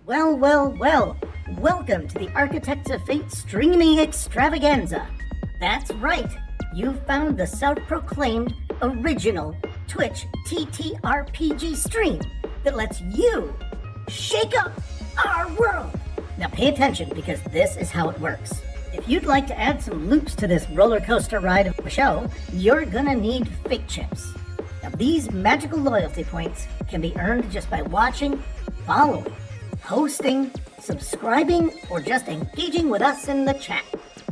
Well, well, well, welcome to the Architects of Fate streaming extravaganza. That's right, you found the self-proclaimed original Twitch TTRPG stream that lets you shake up our world. Now pay attention because this is how it works. If you'd like to add some loops to this roller coaster ride of a show, you're gonna need fate chips. Now these magical loyalty points can be earned just by watching, following, hosting, subscribing, or just engaging with us in the chat.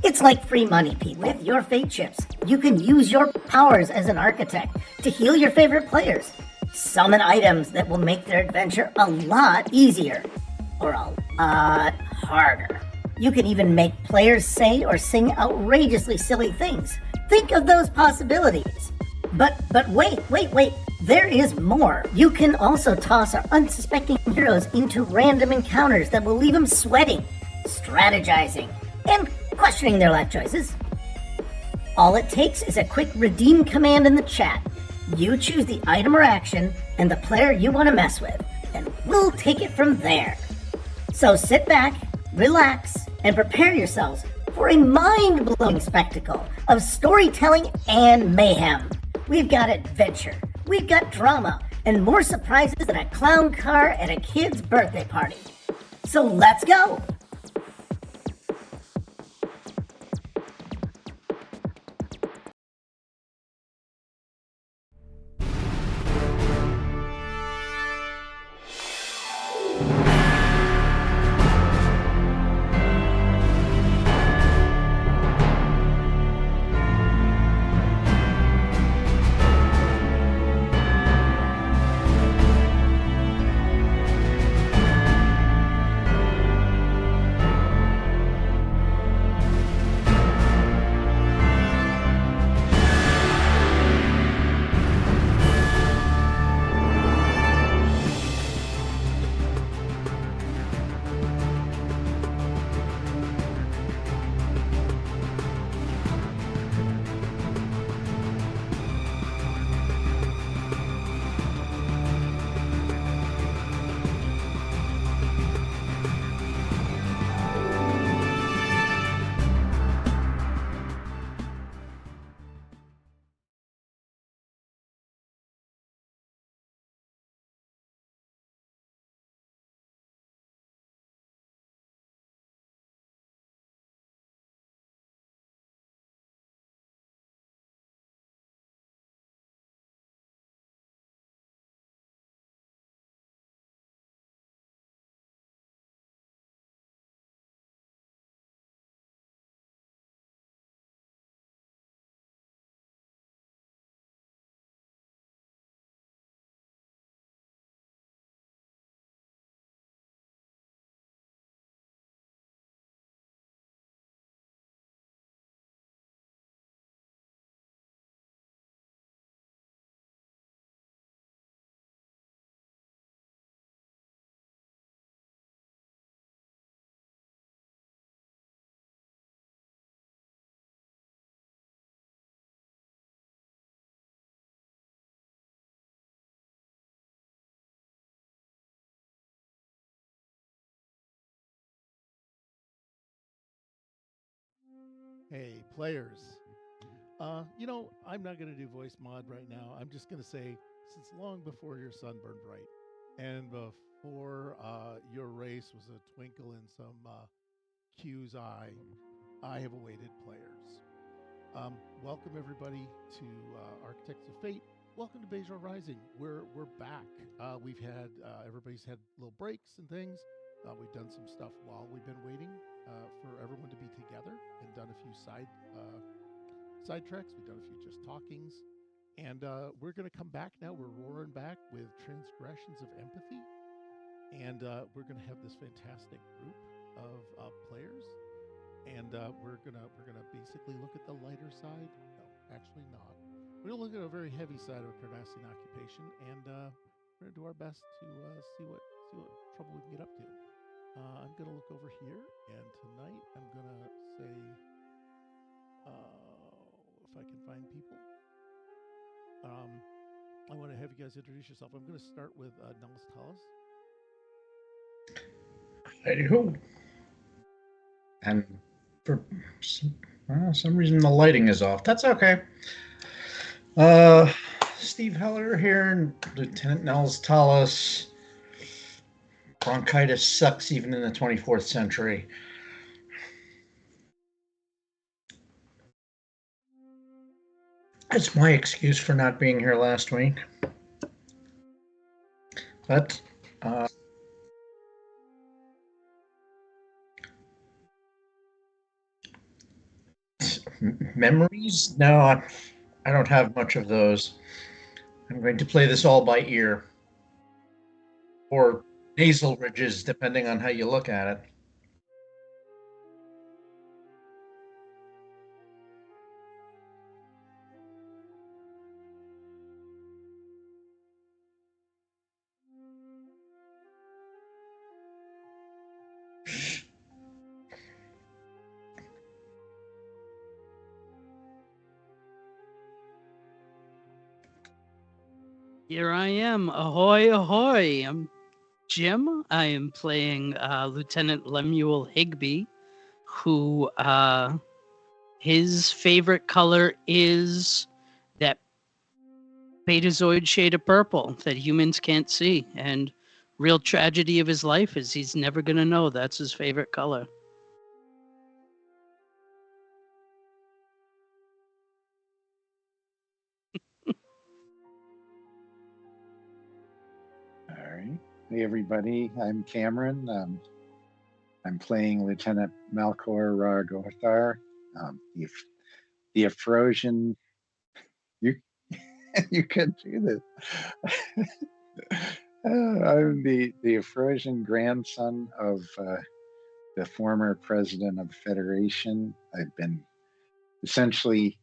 It's like free money, people. With your fate chips, you can use your powers as an architect to heal your favorite players, summon items that will make their adventure a lot easier, or a lot harder. You can even make players say or sing outrageously silly things. Think of those possibilities. But wait, there is more. You can also toss our unsuspecting heroes into random encounters that will leave them sweating, strategizing, and questioning their life choices. All it takes is a quick redeem command in the chat. You choose the item or action and the player you want to mess with, and we'll take it from there. So sit back, relax, and prepare yourselves for a mind-blowing spectacle of storytelling and mayhem. We've got adventure, we've got drama, and more surprises than a clown car at a kid's birthday party. So let's go! Hey, players. I'm not going to do voice mod right now. I'm just going to say, since long before your sun burned bright and before your race was a twinkle in some Q's eye, I have awaited players. Welcome everybody to Architects of Fate. Welcome to Bajor Rising. We're back. We've had everybody's had little breaks and things. We've done some stuff while we've been waiting for everyone to be together and done a few side treks. We've done a few just talkings, and we're going to come back now. We're roaring back with Transgressions of Empathy, and we're going to have this fantastic group of players. And we're gonna basically look at the lighter side. No, actually not. We're gonna look at a very heavy side of a Cardassian occupation, and we're gonna do our best to see what trouble we can get up to. I'm gonna look over here, and tonight I'm gonna say, if I can find people, I want to have you guys introduce yourself. I'm going to start with Nellis Tallis. Righty-ho. And for some reason the lighting is off. That's okay. Steve Heller here, and Lieutenant Nels Tallis. Bronchitis sucks even in the 24th century. That's my excuse for not being here last week. But memories? No, I don't have much of those. I'm going to play this all by ear. Or nasal ridges, depending on how you look at it. Here I am. Ahoy, ahoy. I'm Jim. I am playing Lieutenant Lemuel Higby, who his favorite color is that betazoid shade of purple that humans can't see. And real tragedy of his life is he's never going to know that's his favorite color. All right. Hey, everybody. I'm Cameron. I'm playing Lieutenant Malcor Ragothar. The Afrosian. You, you could do this. I'm the Afrosian grandson of the former president of the Federation. I've been essentially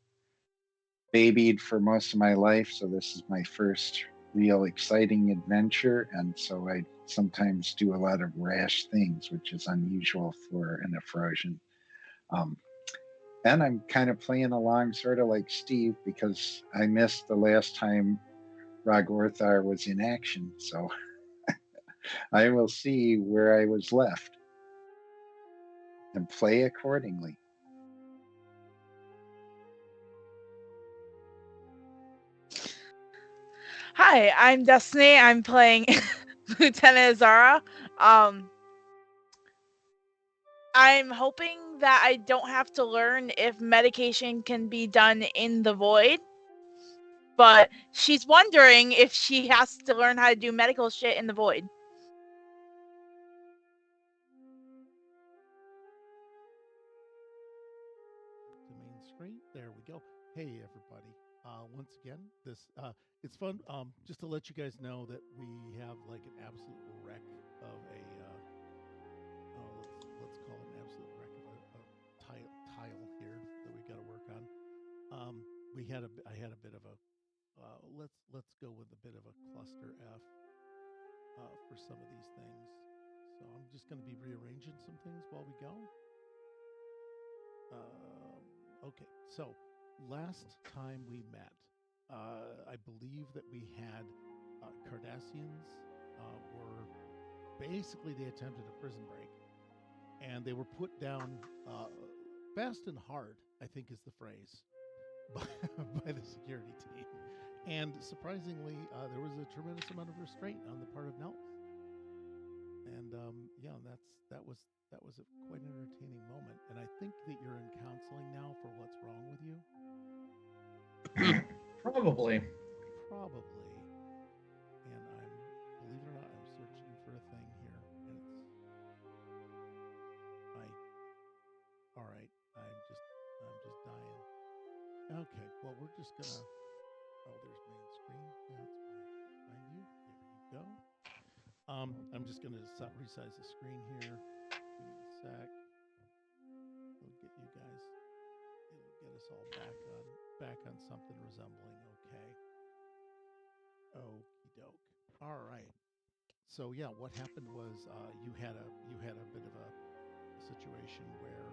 babied for most of my life, so this is my first real exciting adventure, and so I sometimes do a lot of rash things, which is unusual for an Afrosian. And I'm kind of playing along sort of like Steve because I missed the last time Ragorthar was in action, so I will see where I was left and play accordingly. Hi, I'm Destiny. I'm playing Lieutenant Azara. I'm hoping that I don't have to learn if medication can be done in the void. But she's wondering if she has to learn how to do medical shit in the void. The main screen. There we go. Hey, everybody. Once again, it's fun. Just to let you guys know that we have like an absolute wreck of a let's call it an absolute wreck of a tile here that we got to work on. I had a bit of a let's go with a bit of a cluster F for some of these things. So I'm just going to be rearranging some things while we go. Okay, so last time we met, I believe that we had Cardassians were basically they attempted a prison break, and they were put down fast and hard. I think is the phrase by the security team, and surprisingly, there was a tremendous amount of restraint on the part of Nels. And yeah, that was quite an entertaining moment. And I think that you're in counseling now for what's wrong with you. Probably. Probably. And believe it or not, I'm searching for a thing here, and all right. I'm just dying. Okay, well we're just gonna. Oh, there's main screen. That's why. Find you. There you go. I'm just going to resize the screen here. Give me a sec. It'll get you guys. It'll get us all back on something resembling okay. Okie doke. All right. So yeah, what happened was you had a bit of a situation where,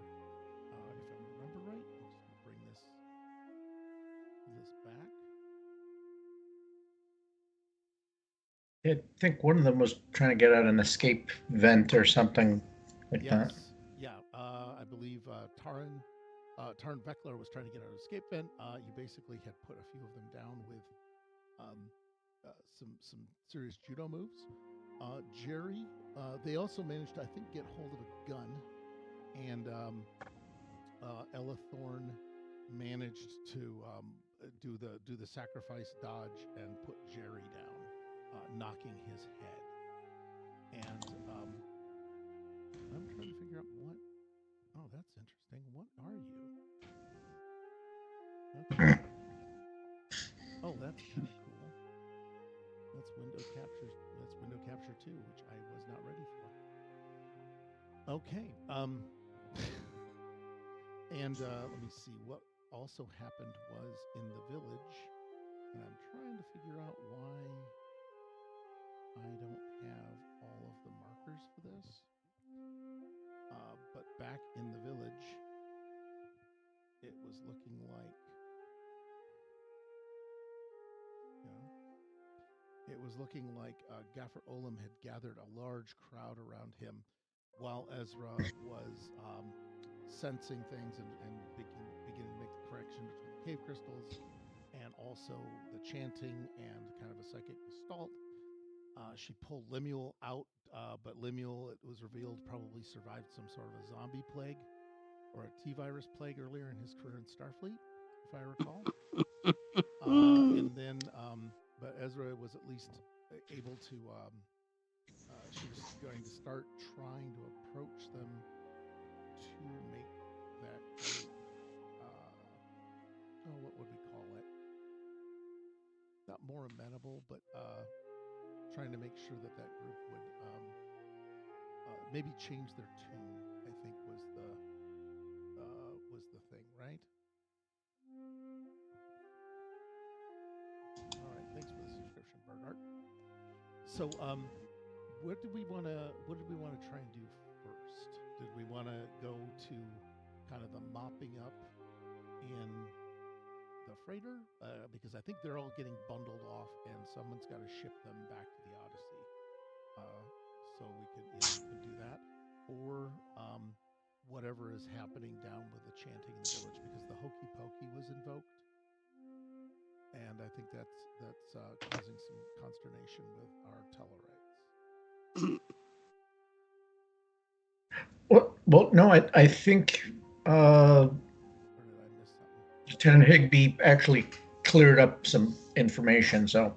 if I remember right, I'm just going to bring this back. I think one of them was trying to get out an escape vent or something. like Yes. that. Yeah. I believe Taran Veckler was trying to get out of escape vent. You basically had put a few of them down with um, some serious judo moves. Jerry, they also managed to, I think, get hold of a gun, and Ella Thorne managed to do the sacrifice dodge and put Jerry down, knocking his head. And I'm trying to figure out what. Oh, that's interesting. What are you? Okay. Oh, that's kind of cool. That's window capture. That's window capture 2, which I was not ready for. Okay. And let me see. What also happened was in the village, and I'm trying to figure out why I don't have all of the markers for this. But back in the village, it was looking like, it was looking like Gaffer Olam had gathered a large crowd around him, while Ezra was sensing things and beginning to make the correction between the cave crystals and also the chanting and kind of a psychic gestalt. She pulled Lemuel out, but Lemuel, it was revealed, probably survived some sort of a zombie plague or a T-virus plague earlier in his career in Starfleet, if I recall. And then, but Ezra was at least able to, she was going to start trying to approach them to make that group, what would we call it? Not more amenable, but trying to make sure that that group would maybe change their tune, I think was the thing, right? All right, thanks for the subscription, Bernard. So, what did we want to try and do first? Did we want to go to kind of the mopping up in the freighter? Because I think they're all getting bundled off, and someone's got to ship them back to the Odyssey. So we could do that, or whatever is happening down with the chanting in the village, because the hokey pokey was invoked, and I think that's causing some consternation with our Tellarites. Well, no, I think Or did I miss something? Lieutenant Higby actually cleared up some information. So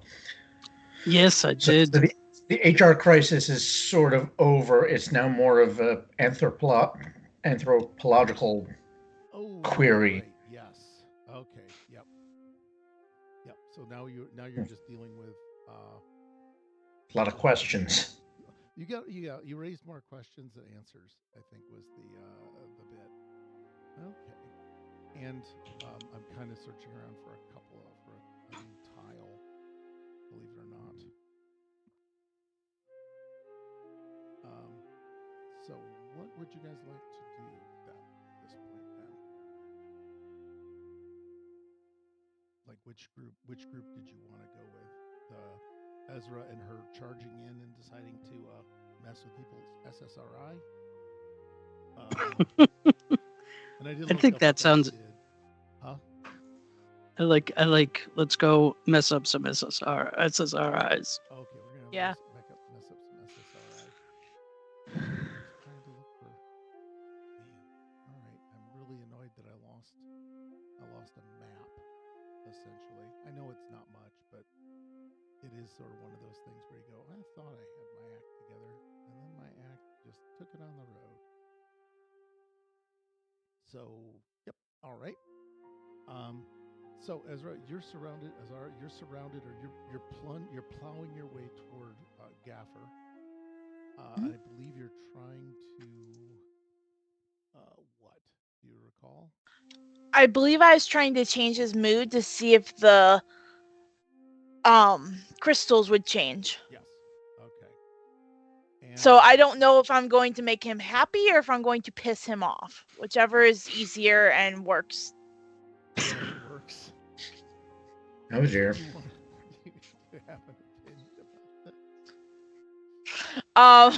Yes, I did. So the HR crisis is sort of over. It's now more of a anthropological query. Right. Yes. Okay. Yep. So now you're just dealing with A lot of questions. You raised more questions than answers, I think was the bit. Okay. And I'm kind of searching around for a new tile, believe it or not. So what would you guys like to do at this point then? Like which group did you want to go with? The Ezra and her charging in and deciding to mess with people's SSRI? I think that sounds. Huh? I like. Let's go mess up some SSRIs. Okay, we're gonna Yeah. mess up some SSRI. Just trying to look for. Man, all right. I'm really annoyed that I lost a map. Essentially, I know it's not much, but it is sort of one of those things where you go, I thought I had my act together, and then my act just took it on the road. So, yep. All right. So Ezra, you're surrounded. Or you're plowing your way toward Gaffer. I believe you're trying to. What do you recall? I believe I was trying to change his mood to see if the crystals would change. Yes. Okay. And, So I don't know if I'm going to make him happy or if I'm going to piss him off. Whichever is easier and works. Whatever works. Oh dear. Do you have an opinion about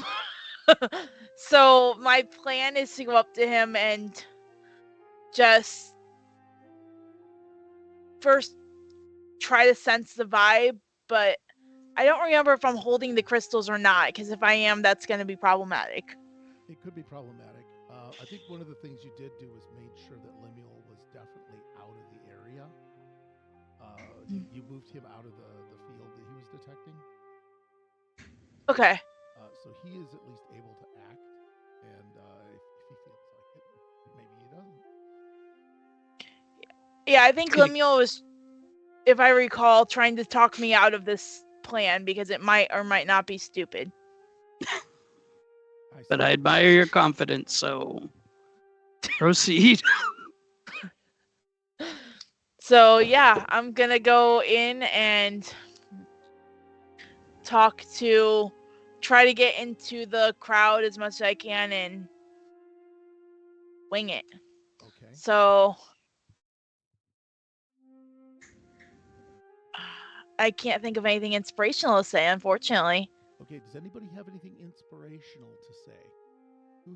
that? So my plan is to go up to him and just first try to sense the vibe, but I don't remember if I'm holding the crystals or not, because if I am, that's going to be problematic. It could be problematic. I think one of the things you did do was made sure that Lemuel was definitely out of the area. You moved him out of the field that he was detecting. Okay. So he is at least able to act, and if he feels like it, maybe he doesn't. Yeah, I think Lemuel was, if I recall, trying to talk me out of this plan because it might or might not be stupid. But I admire your confidence, so proceed. So yeah, I'm gonna go in and try to get into the crowd as much as I can and wing it. Okay. So I can't think of anything inspirational to say, unfortunately. Okay. Does anybody have anything inspirational to say? Who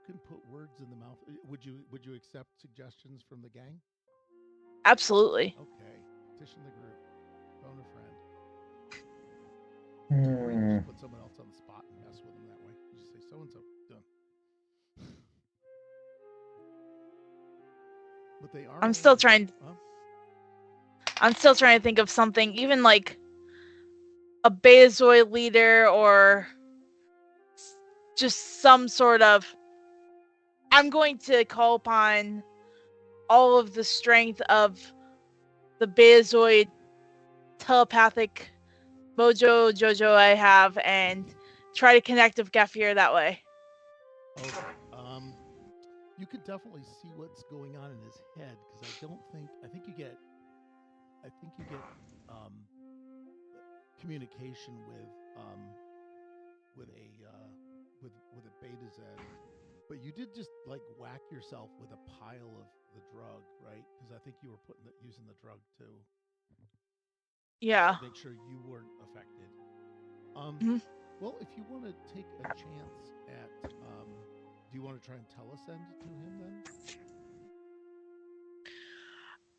can put words in the mouth? Would you accept suggestions from the gang? Absolutely. Okay. Petition the group. Phone a friend. Or you can just put someone else on the spot and mess with them that way. You just say so and so. Done. But they are. I'm still trying to think of something, even like a Betazoid leader or just some sort of. I'm going to call upon all of the strength of the Betazoid telepathic mojo jojo I have and try to connect with Geffier that way. Okay. You could definitely see what's going on in his head because I think you get communication with a beta Z, but you did just like whack yourself with a pile of the drug, right? Because I think you were using the drug to make sure you weren't affected. Well, if you want to take a chance at, do you want to try and telescend to him then?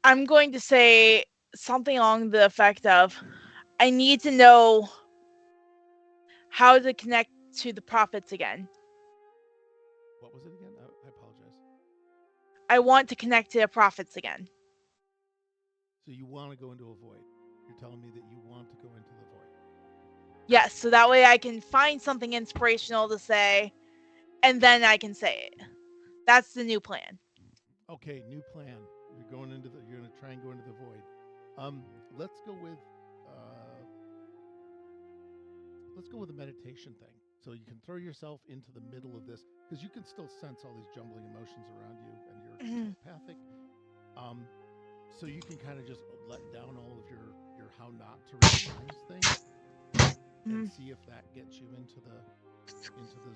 I'm going to say something along the effect of, I need to know how to connect to the prophets again. What was it again? I apologize. I want to connect to the prophets again. So you want to go into a void. You're telling me that you want to go into the void. Yes, so that way I can find something inspirational to say, and then I can say it. That's the new plan. Okay, new plan. You're going to try and go into the void. Let's go with the meditation thing. So you can throw yourself into the middle of this because you can still sense all these jumbling emotions around you, and you're telepathic. So you can kind of just let down all of your how not to read minds thing, and see if that gets you into the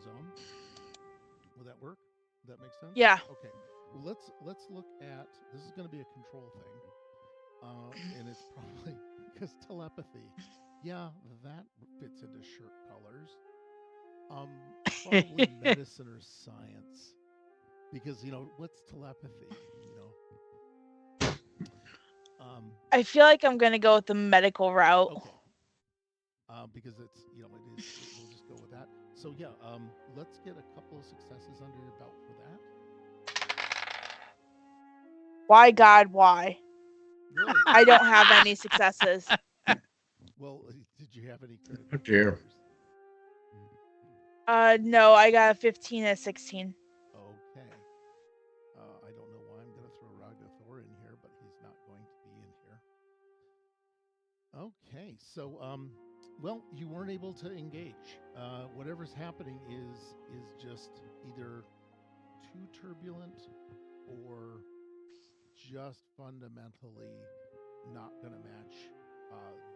zone. Will that work? Does that make sense? Yeah. Okay. Well, let's look at, this is going to be a control thing, and it's probably because telepathy. Yeah, that fits into shirt colors. Probably medicine or science, because what's telepathy? I feel like I'm gonna go with the medical route. Okay. Because it's we'll just go with that. So yeah, let's get a couple of successes under your belt for that. Why God? Why? Really? I don't have any successes. Well, did you have any critical Oh dear. failures? No, I got a 15 and a 16. Okay. I don't know why I'm going to throw Ragathor in here, but he's not going to be in here. Okay, so well, you weren't able to engage. Whatever's happening is just either too turbulent or just fundamentally not going to match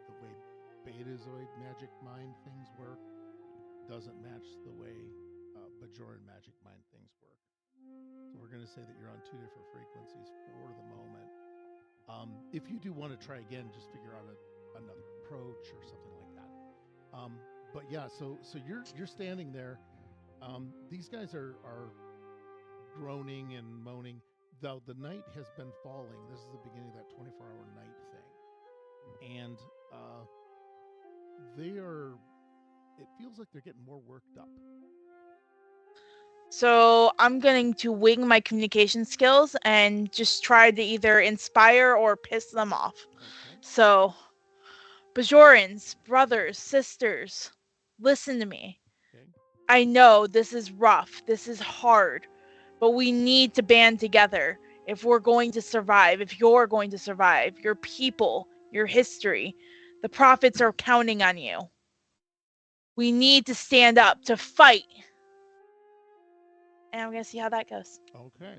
the way Betazoid magic mind things work. Doesn't match the way Bajoran magic mind things work. So we're going to say that you're on two different frequencies for the moment. If you do want to try again, just figure out another approach or something like that. But yeah, so you're standing there, These guys are groaning and moaning, though the night has been falling. This is the beginning of that 24-hour night thing. And it feels like they're getting more worked up. So I'm going to wing my communication skills and just try to either inspire or piss them off. Okay. So, Bajorans, brothers, sisters, listen to me. Okay. I know this is rough, this is hard, but we need to band together if we're going to survive, if you're going to survive, your people, your history. The prophets are counting on you. We need to stand up to fight. And I'm going to see how that goes. Okay.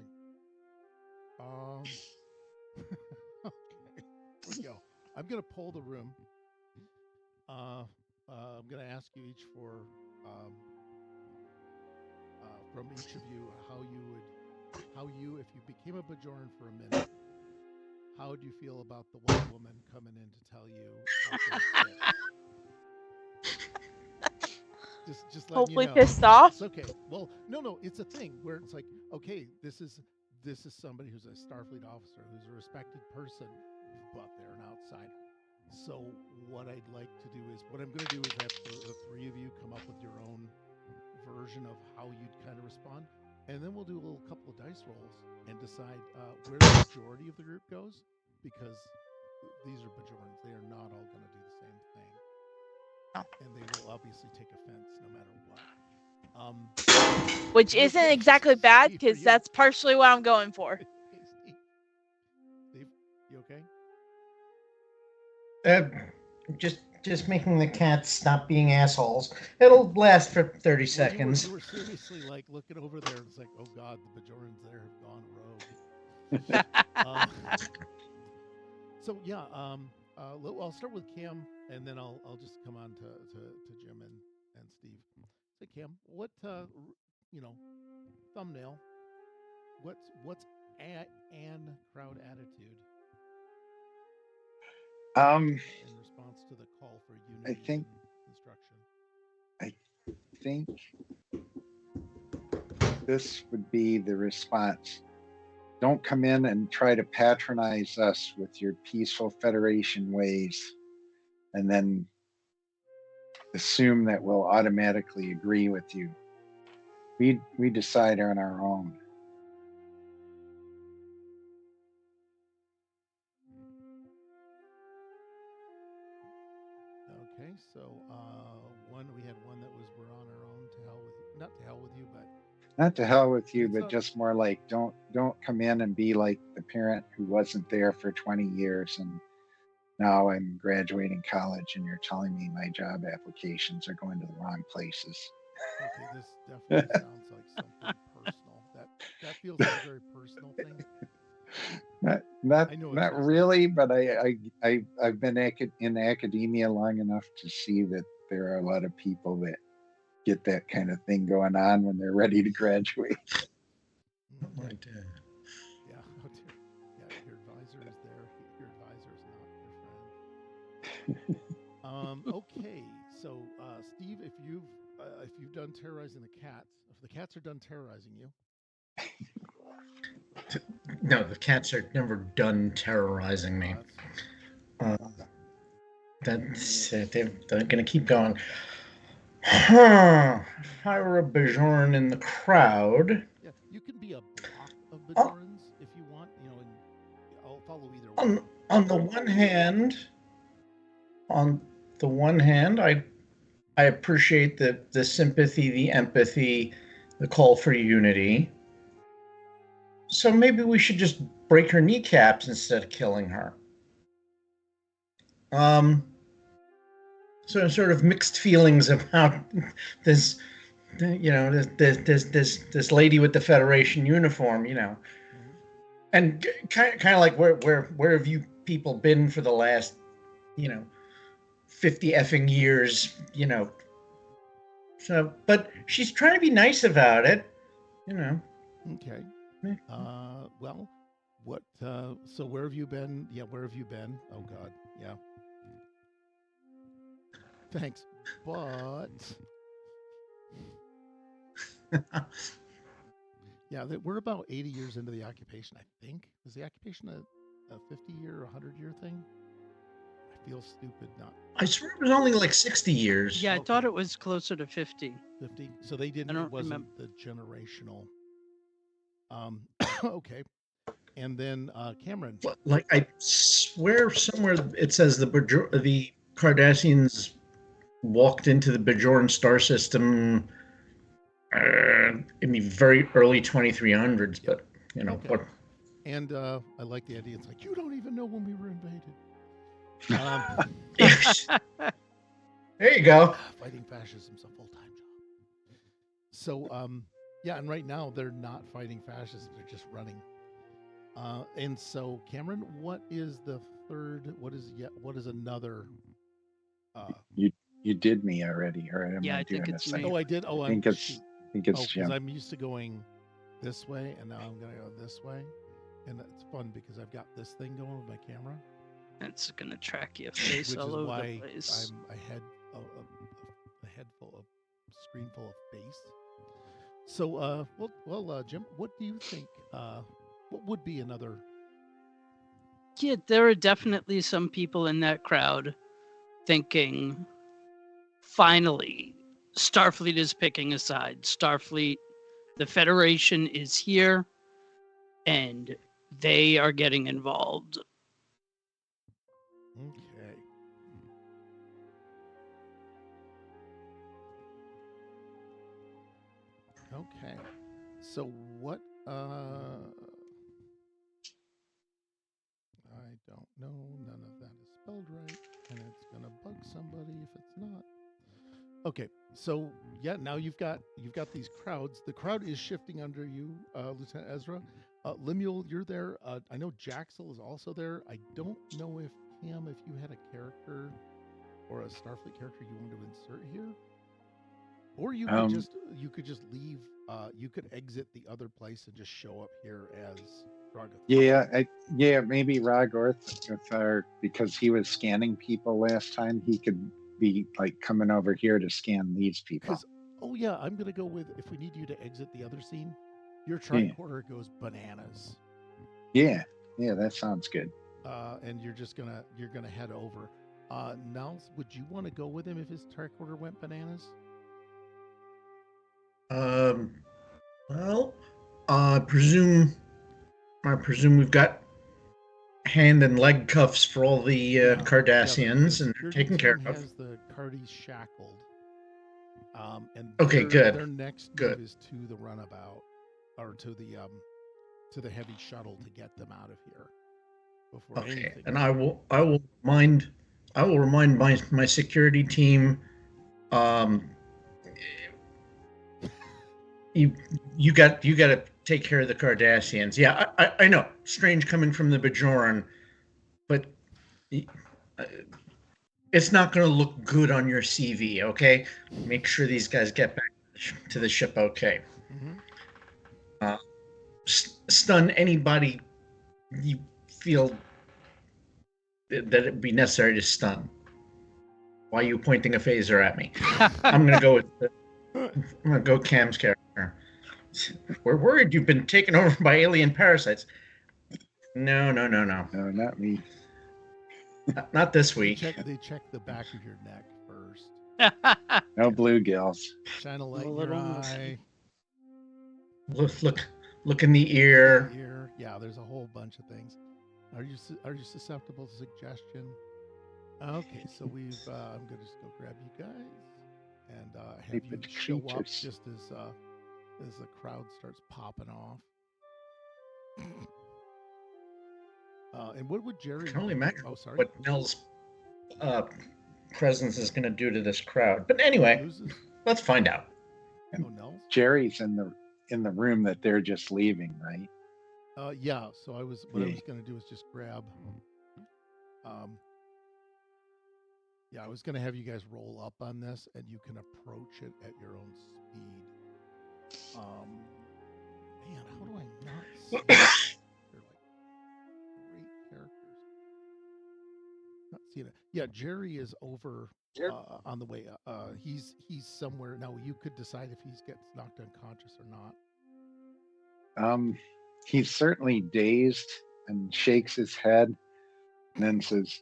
Okay. Here we go. I'm going to poll the room. I'm going to ask you each from each of you if you became a Bajoran for a minute, how would you feel about the white woman coming in to tell you just letting Hopefully you know. pissed off. It's okay. Well, no, it's a thing where it's like, okay, this is somebody who's a Starfleet officer, who's a respected person, but they're an outsider. So what I'd like to do is, what I'm going to do is have the three of you come up with your own version of how you'd kind of respond, and then we'll do a little couple of dice rolls and decide where the majority of the group goes, because these are Bajorans. They are not all going to do the same thing. And they will obviously take offense no matter what. Which isn't exactly bad, Steve, because that's partially what I'm going for. Okay, Steve, you okay? Just making the cats stop being assholes. It'll last for 30 seconds. You were seriously like looking over there. It's like, oh God, the Bajorans there have gone rogue. So yeah, I'll start with Cam, and then I'll just come on to Jim and Steve. Say, Cam, what thumbnail? What's an crowd attitude? In response to the call for unity and construction. I think this would be the response. Don't come in and try to patronize us with your peaceful Federation ways and then assume that we'll automatically agree with you. We decide on our own. Okay, so we had one that was we're on our own, to hell with you. Not to hell with you, but Not to hell with you, It's but not- just more like don't come in and be like the parent who wasn't there for 20 years and now I'm graduating college and you're telling me my job applications are going to the wrong places. okay, this definitely sounds like something personal. That feels like a very personal thing. Not I know it's not not. really, but I've been in academia long enough to see that there are a lot of people that get that kind of thing going on when they're ready to graduate. Okay. Like, Yeah, oh dear. Yeah, your advisor is there. Your advisor is not your friend. Okay, so Steve, if you've done terrorizing the cats, if the cats are done terrorizing you, no, the cats are never done terrorizing me. That's it. They're going to keep going. If I were a Bajoran in the crowd, yeah, you can be a block of Bajorans if you want. And I'll follow either way. on the one hand, I appreciate the sympathy, the empathy, the call for unity. So maybe we should just break her kneecaps instead of killing her. So sort of mixed feelings about this, this lady with the Federation uniform, and kind of like where have you people been for the last, 50 effing years, So, but she's trying to be nice about it, Okay. Well, what? So where have you been? Yeah, where have you been? Oh God, yeah. Thanks, but Yeah, we're about 80 years into the occupation, I think. Is the occupation a 50-year or 100-year thing? I feel stupid not I swear it was only like 60 years. Yeah, I thought Okay. it was closer to 50. 50. So they didn't. don't It wasn't remember. the generational. Okay. And then Cameron. Like I swear somewhere it says the Cardassians walked into the Bajoran star system in the very early 2300s, but you know Okay. what? And I like the idea. It's like you don't even know when we were invaded. There you go. Fighting fascism's a full-time job. So yeah, and right now they're not fighting fascism; they're just running. And so, Cameron, what is the third? What is another? You did me already, or am Yeah, I I think doing a it's me. second? Oh, I did. Oh, I think it's because Jim. I'm used to going this way, and now I'm gonna go this way, and it's fun because I've got this thing going with my camera, It's gonna track your face which all is over why the place. I'm a head full of screen full of face. So, well, Jim, what do you think? What would be another? Yeah, there are definitely some people in that crowd thinking, finally, Starfleet is picking a side. Starfleet, the Federation is here, and they are getting involved. Okay. Okay. So what? I don't know. None of that is spelled right, and it's gonna bug somebody if it's not. Okay, so yeah, now you've got these crowds. The crowd is shifting under you, Lieutenant Ezra. Lemuel, you're there. I know Jaxel is also there. I don't know if Cam, if you had a character or a Starfleet character you wanted to insert here, or you could just leave. You could exit the other place and just show up here as Dragoth. Yeah, maybe Ragorth, because he was scanning people last time, he could be like coming over here to scan these people. Because oh yeah, I'm gonna go with if we need you to exit the other scene, your Yeah. tricorder goes bananas. Yeah, that sounds good. And you're gonna head over. Nels, would you want to go with him if his tricorder went bananas? Well, I presume we've got hand and leg cuffs for all the Cardassians, and they're taken care of. Has the Cardis shackled. And okay, good. Their next move is to the runabout, or to the heavy shuttle to get them out of here. Before anything. And I will remind my security team. You got to take care of the Cardassians. Yeah, I know. Strange coming from the Bajoran, but it's not going to look good on your CV. Okay, make sure these guys get back to the ship. Okay. Mm-hmm. Stun anybody you feel that it'd be necessary to stun. Why are you pointing a phaser at me? I'm going to go Cam's character. We're worried you've been taken over by alien parasites. No. No, not me. Not this week. They check the back of your neck first. No bluegills. Shine a light in your eye. Look in the ear. Yeah, there's a whole bunch of things. Are you susceptible to suggestion? Okay, so we've. I'm gonna just go grab you guys and have you show up just as the crowd starts popping off. And what would Jerry? I can only imagine what Nell's presence is going to do to this crowd. But anyway, let's find out. Nell's? Jerry's in the room that they're just leaving, right? Yeah. So I was going to do is just grab. Yeah, I was going to have you guys roll up on this, and you can approach it at your own speed. Man, how do I not see? They're like great characters. Not seeing it. Yeah, Jerry is over on the way. He's somewhere now. You could decide if he gets knocked unconscious or not. He's certainly dazed and shakes his head and then says,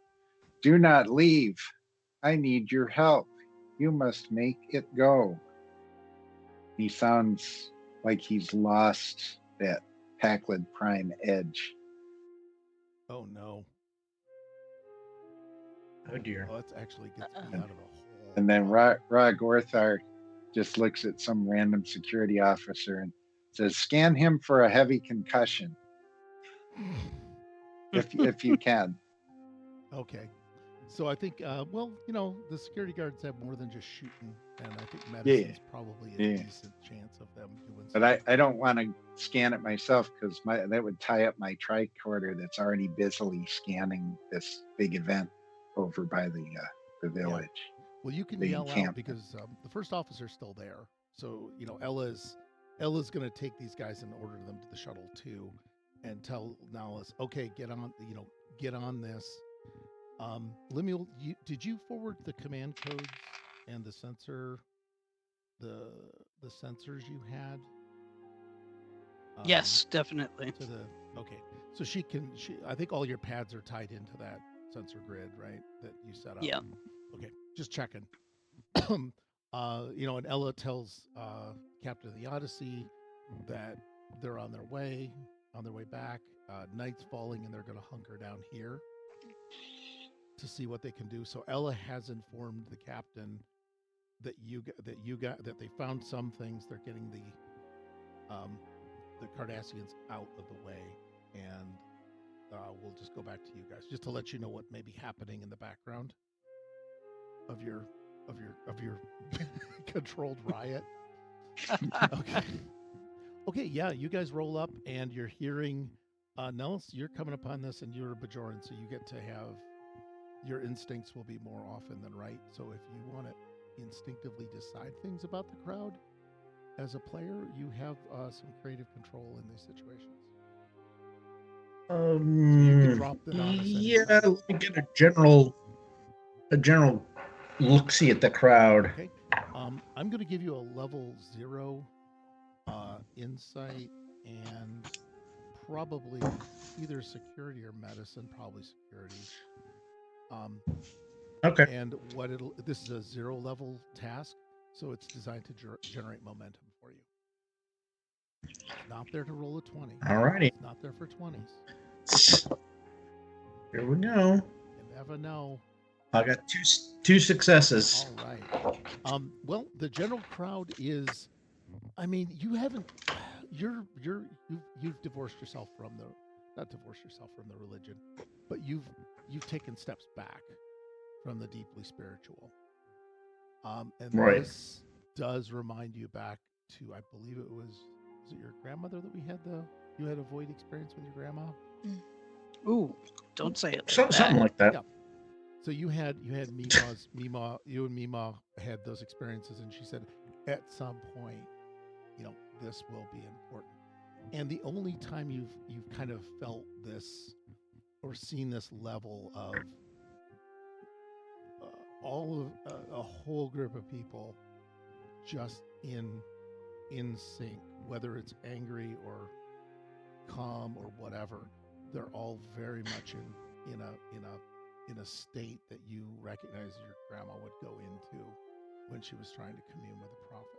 "Do not leave. I need your help. You must make it go." He sounds like he's lost that Packlid Prime edge. Oh no! Oh dear. Oh, that actually gets me out of a hole. And then Ra Gorthar just looks at some random security officer and says, "Scan him for a heavy concussion, if you can." Okay. So I think, well, the security guards have more than just shooting, and I think medicine's probably a decent chance of them doing But something. I don't want to scan it myself because that would tie up my tricorder that's already busily scanning this big event over by the village. Well, you can the yell out encampment. because the first officer's still there. So, Ella's going to take these guys and order them to the shuttle too, and tell Nahlas, okay, get on this. Lemuel, did you forward the command codes and the sensor, the sensors you had? Yes, definitely. Okay. So I think all your pads are tied into that sensor grid, right? That you set up. Yeah. Okay. Just checking. And Ella tells Captain of the Odyssey that they're on their way back. Night's falling and they're going to hunker down here to see what they can do. So Ella has informed the captain that they found some things. They're getting the Cardassians out of the way, and we'll just go back to you guys just to let you know what may be happening in the background of your controlled riot. Okay, yeah, you guys roll up and you're hearing Nels, you're coming upon this and you're a Bajoran, so you get to have your instincts will be more often than right. So if you want to instinctively decide things about the crowd as a player, you have some creative control in these situations. So you can drop the novice anytime. Yeah, let me get a general look-see at the crowd. Okay. I'm going to give you a level 0 insight and probably either security or medicine, probably security. Okay. And this is a 0 level task, so it's designed to generate momentum for you. It's not there to roll a 20. Alrighty. It's not there for 20s. Here we go. You never know. I got two successes. All right. Well, the general crowd is, you've divorced yourself from not divorced yourself from the religion, but you've taken steps back from the deeply spiritual. And right. This does remind you back to, I believe was it your grandmother that you had a void experience with your grandma? Ooh, don't say it. Something like that. Yeah. So you and Mima had those experiences, and she said, at some point, this will be important. And the only time you've kind of felt this or seen this level of a whole group of people just in sync, whether it's angry or calm or whatever, they're all very much in a state that you recognize your grandma would go into when she was trying to commune with the prophets.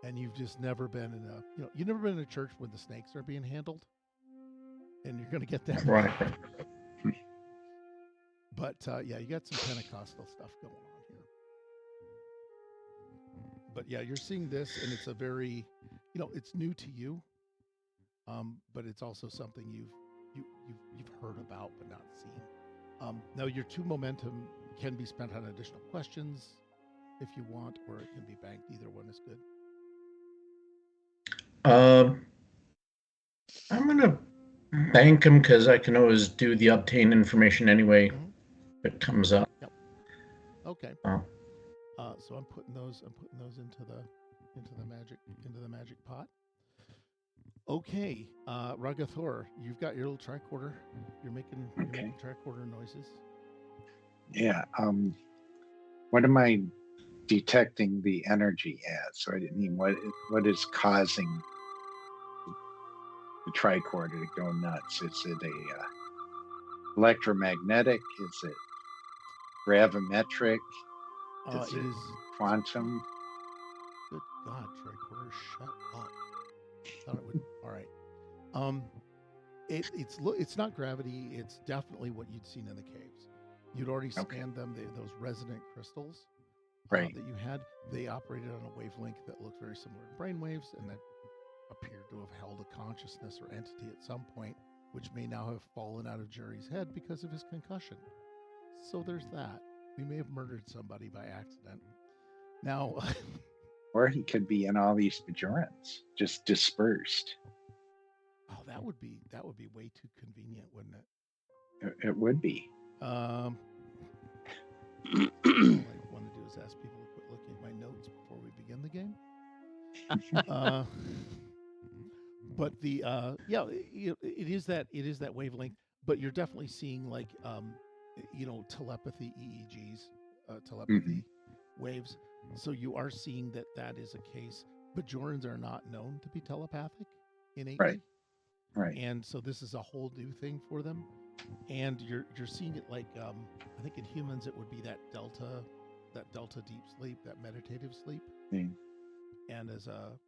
And you've just never been you've never been in a church where the snakes are being handled, and you're going to get that right. But yeah, you got some Pentecostal stuff going on here. But yeah, you're seeing this, and it's a very, it's new to you, but it's also something you've heard about but not seen. Now, your 2 momentum can be spent on additional questions if you want, or it can be banked. Either one is good. I'm gonna bank them because I can always do the obtain information anyway. Mm-hmm. If it comes up. Yep. Okay. So I'm putting those into the magic pot. Okay, Ragathor, you've got your little tricorder. You're making tricorder noises. Yeah. What am I detecting the energy as? So I mean, what is causing the tricorder to go nuts? Is it a electromagnetic? Is it gravimetric? Is It it is. quantum? Good God, tricorder, shut up. Thought it would. All right. Um, it's not gravity. It's definitely what you'd seen in the caves. You'd already Okay. scanned them. Those resonant crystals Right. that you had. They operated on a wavelength that looked very similar to brainwaves, and that appeared to have held a consciousness or entity at some point, which may now have fallen out of Jerry's head because of his concussion. So there's that. We may have murdered somebody by accident. Now, Or he could be in all these Bajorans, just dispersed. oh, that would be way too convenient, wouldn't it? It would be. All I want to do is ask people to quit looking at my notes before we begin the game. But the it is that wavelength. But you're definitely seeing like telepathy EEGs, telepathy waves. So you are seeing that is a case. Bajorans are not known to be telepathic innately, Right. and so this is a whole new thing for them. And you're seeing it like I think in humans it would be that delta deep sleep, that meditative sleep. Mm. And as a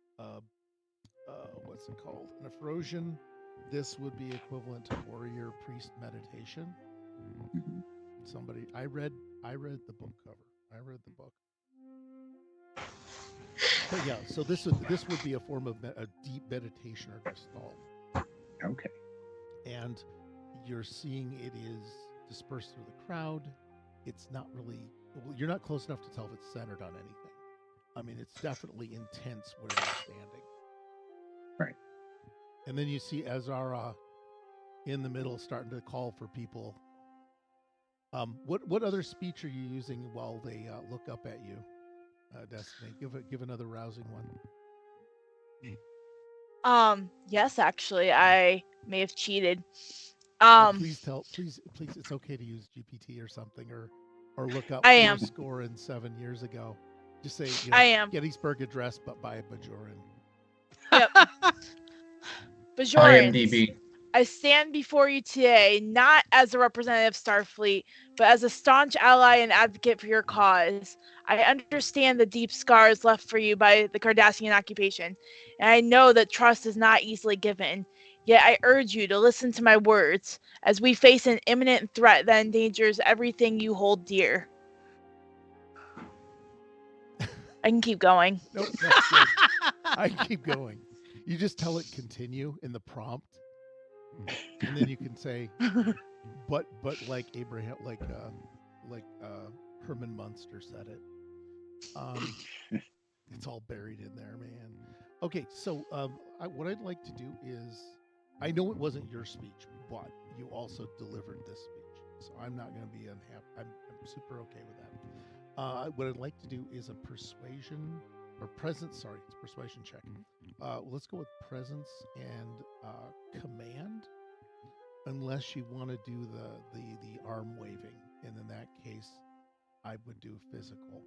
what's it called? An Ephrosion, this would be equivalent to warrior priest meditation. Mhm. Somebody I read the book cover. I read the book. But yeah, so this would be a form of a deep meditation or gestalt. Okay. And you're seeing it is dispersed through the crowd. It's not really, you're not close enough to tell if it's centered on anything. I mean, it's definitely intense where they're standing. Right. And then you see Azara in the middle starting to call for people. What other speech are you using while they look up at you, Destiny? Give another rousing one. Yes, actually, I may have cheated. Please, it's okay to use GPT or something, or look up I your am. score in 7 years ago. Just say, I am. Gettysburg Address, but by a Bajoran. Yep. Bajorans, IMDb. I stand before you today not as a representative of Starfleet, but as a staunch ally and advocate for your cause. I understand the deep scars left for you by the Cardassian occupation, and I know that trust is not easily given. Yet I urge you to listen to my words, as we face an imminent threat that endangers everything you hold dear. I can keep going. Nope, that's good. I can keep going. You just tell it continue in the prompt, and then you can say, but like Abraham, like Herman Munster said it. It's all buried in there, man. Okay, so what I'd like to do is, I know it wasn't your speech, but you also delivered this speech, so I'm not going to be unhappy. I'm super okay with that. What I'd like to do is a persuasion or presence. Sorry, it's persuasion check. Let's go with presence and command, unless you want to do the arm waving, and in that case, I would do physical.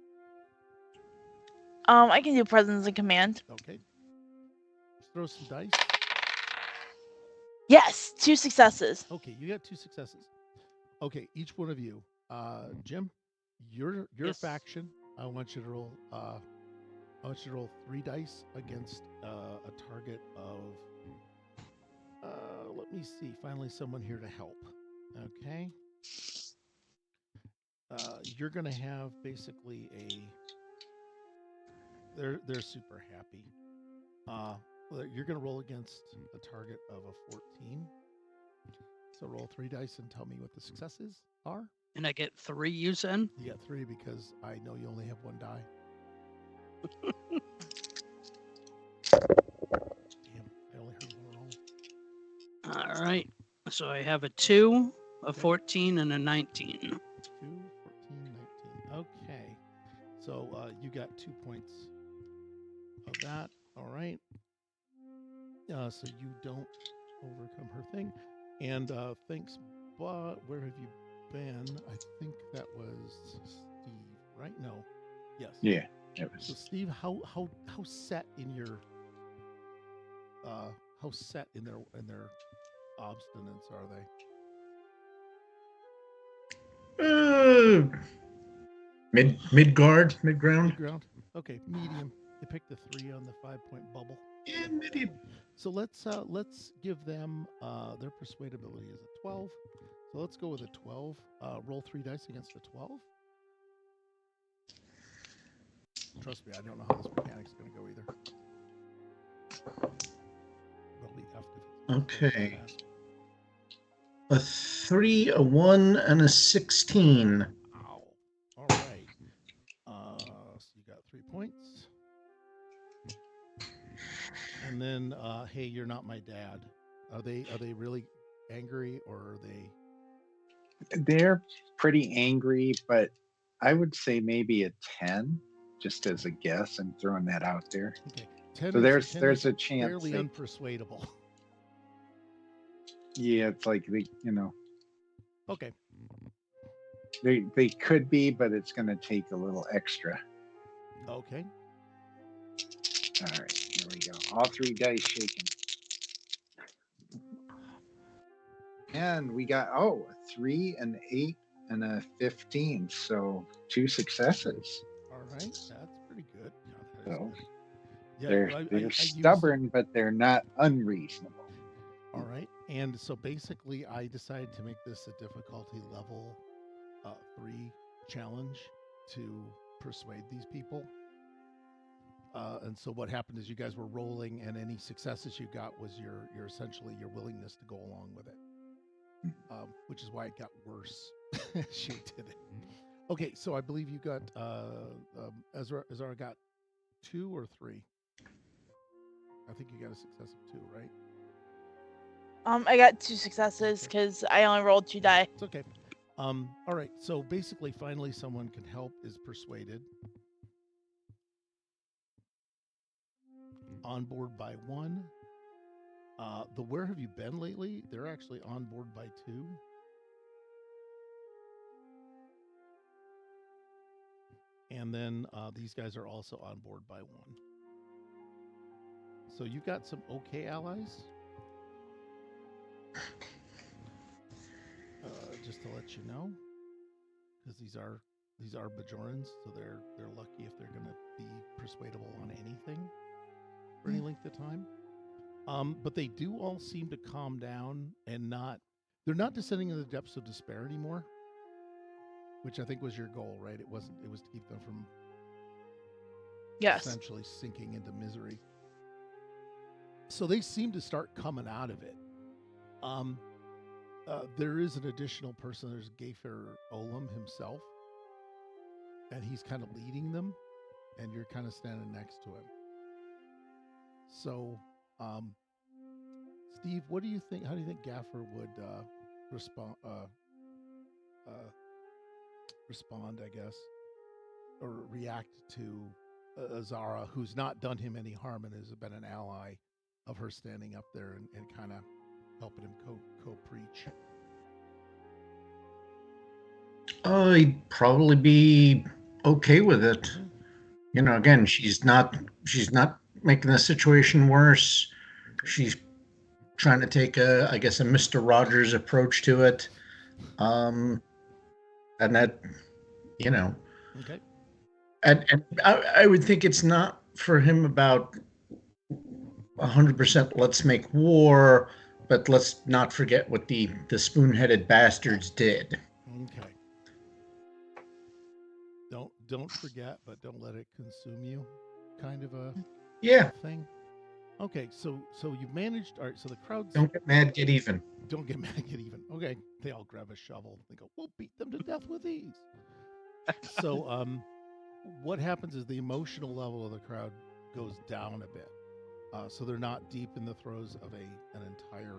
I can do presence and command. Okay. Let's throw some dice. Yes, 2 successes. Okay, you got 2 successes. Okay, each one of you. Jim, your Yes. faction. I want you to roll. I want you to roll 3 dice against a target of. Let me see. Finally, someone here to help. Okay. You're gonna have basically a. They're super happy. You're gonna roll against a target of a 14. So roll 3 dice and tell me what the successes are. And I get 3, you said? You got 3 because I know you only have 1 die. Damn, I only heard 1 roll. All right. So I have a 2, a Okay. 14, and a 19. 2, 14, 19. Okay. So you got 2 points of that. All right. So you don't overcome her thing. And thanks, but where have you been? I think that was Steve. right? No. Yes. Yeah, it So was. Steve, how set in your how set in their obstinance are they? Mid guard, mid ground. Mid ground. Okay, medium. You pick the 3 on the 5-point bubble. Yeah, medium. So let's give them their persuadability is a 12. So let's go with a 12. Roll 3 dice against a 12. Trust me, I don't know how this mechanic's going to go either. It'll be F if it's Okay. A 3, a 1, and a 16. Ow. All right. So you got 3 points. And then, hey, you're not my dad. Are they really angry, or are they? They're pretty angry, but I would say maybe a 10, just as a guess. I'm throwing that out there. Okay. 10 So is, 10 there's is a chance. fairly They, unpersuadable. yeah, it's like Okay. they could be, but it's going to take a little extra. Okay. All right, here we go. All 3 dice shaking. And we got, a 3, an 8, and a 15. So 2 successes. All right. That's pretty good. Yeah, that is So good. Yeah, they're I used stubborn, but they're not unreasonable. All right. And so basically, I decided to make this a difficulty level 3 challenge to persuade these people. And so what happened is you guys were rolling, and any successes you got was your essentially your willingness to go along with it, which is why it got worse as you did it. Okay, so I believe you got Ezra got 2 or 3. I think you got a success of 2, right? I got 2 successes because I only rolled 2 die. It's okay. All right. So basically, finally, someone can help is persuaded. On board by 1. The where have you been lately? They're actually on board by 2. And then these guys are also on board by 1. So you've got some okay allies. Just to let you know, because these are Bajorans, so they're lucky if they're going to be persuadable on anything for any length of time. But they do all seem to calm down and they're not descending into the depths of despair anymore, which I think was your goal, right? It was to keep them from essentially sinking into misery. So they seem to start coming out of it. There is an additional person. There's Gayfer Olam himself, and he's kind of leading them, and you're kind of standing next to him. So, Steve, what do you think? How do you think Gaffer would respond? Respond, I guess, or react to Azara, who's not done him any harm and has been an ally of her standing up there and kind of helping him co-preach. He'd probably be okay with it. You know, again, she's not making the situation worse. She's trying to take a Mr. Rogers approach to it. And that, you know. Okay. And I would think it's not for him about 100% let's make war, but let's not forget what the spoon-headed bastards did. Okay. Don't forget, but don't let it consume you, kind of a thing. Okay, so you've managed. All right, so the crowd's don't get mad, get even. Don't get mad, get even. Okay, they all grab a shovel. They go, we'll beat them to death with these. So what happens is the emotional level of the crowd goes down a bit. So they're not deep in the throes of an entire.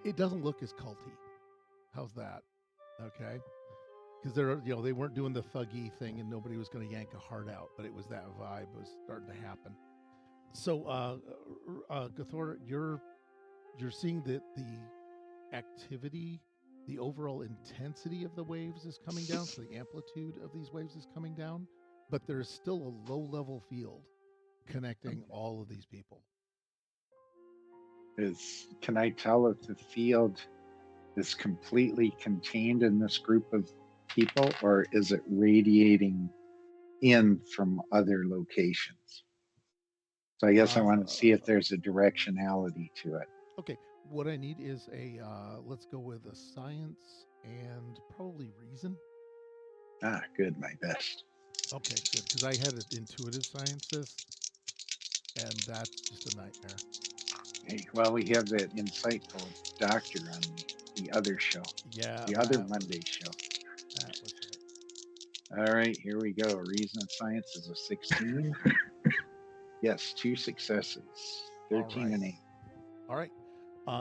It doesn't look as culty. How's that? Okay, because they weren't doing the thuggy thing, and nobody was going to yank a heart out, but it was that vibe was starting to happen. So, Gathor, you're seeing that the activity the overall intensity of the waves is coming down, so the amplitude of these waves is coming down, but there's still a low-level field connecting all of these people. Can I tell if the field is completely contained in this group of people, or is it radiating in from other locations? So I guess I want to see if there's a directionality to it. Okay, what I need is let's go with a science and probably reason. Ah, good, my best. Okay, good, because I had an intuitive sciences, and that's just a nightmare. Hey, well, we have that insightful doctor on the other show, Yeah, the other Monday show. That was it. All right, here we go. Reason and science is a 16. Yes, 2 successes, 13 right. and 8. All right,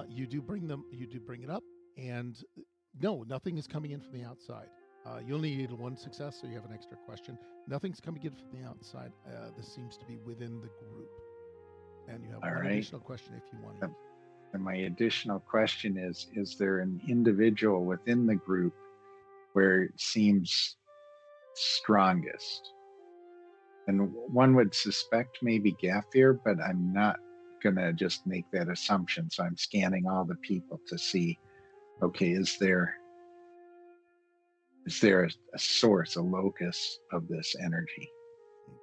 you do bring them. You do bring it up, and no, nothing is coming in from the outside. You only need one success, so you have an extra question. Nothing's coming in from the outside. This seems to be within the group, and you have All one right. additional question if you want it. And my additional question is there an individual within the group where it seems strongest? And one would suspect maybe Gaffir, but I'm not going to just make that assumption. So I'm scanning all the people to see, okay, is there a source, a locus of this energy?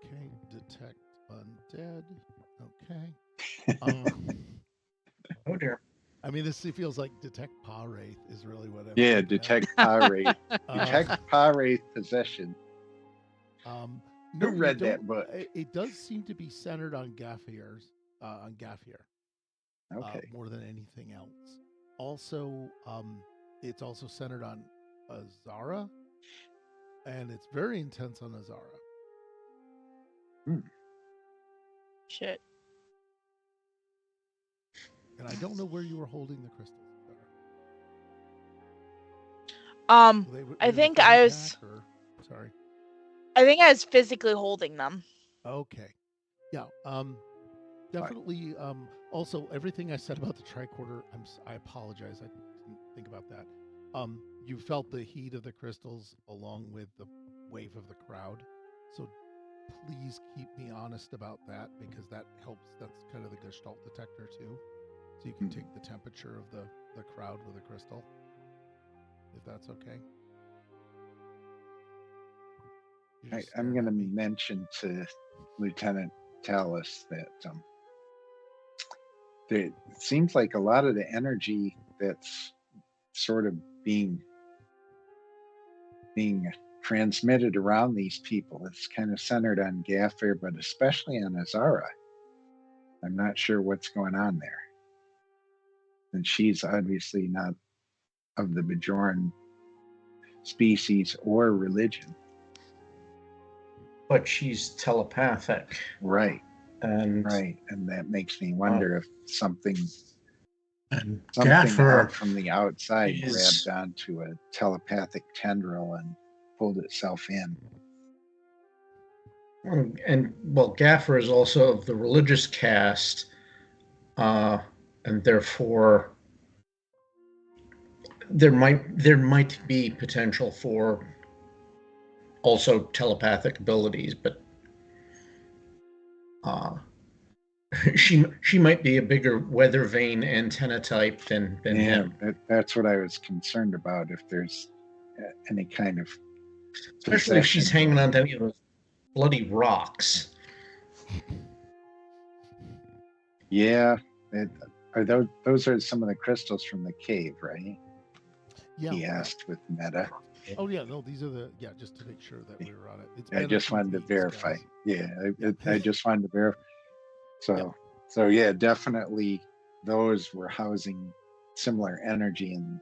Okay, detect undead. Okay. Oh dear. I mean, this feels like detect Pa Wraith is really what I'm Yeah, thinking of. detect Pa Wraith. Detect Pa Wraith possession. No, Who you read that don't- book? It does seem to be centered on Gaffir, Okay. more than anything else. Also, it's also centered on Azara, and it's very intense on Azara. Shit. And I don't know where you were holding the crystals. I think I was. Sorry. I think I was physically holding them. Okay. Yeah. Definitely. Also, everything I said about the tricorder, I apologize. I didn't think about that. You felt the heat of the crystals along with the wave of the crowd. So please keep me honest about that, because that helps. That's kind of the Gestalt detector too. So you can take the temperature of the crowd with a crystal, if that's okay. I'm going to mention to Lieutenant Tallis that it seems like a lot of the energy that's sort of being transmitted around these people, it's kind of centered on Gaffir, but especially on Azara. I'm not sure what's going on there. And she's obviously not of the Bajoran species or religion. But she's telepathic. Right. And that makes me wonder if something Gaffer out from the outside grabbed onto a telepathic tendril and pulled itself in. And Gaffer is also of the religious caste, and therefore there might be potential for also telepathic abilities, but she might be a bigger weather vane antenna type than him. That's what I was concerned about. If there's any kind of, especially if she's hanging on to any of those bloody rocks. Yeah, those are some of the crystals from the cave, right? Yeah. He asked with Meta. Oh yeah, no, these are just to make sure that we were on it. I just wanted to verify. Yeah, I just wanted to verify. So yeah, definitely those were housing similar energy in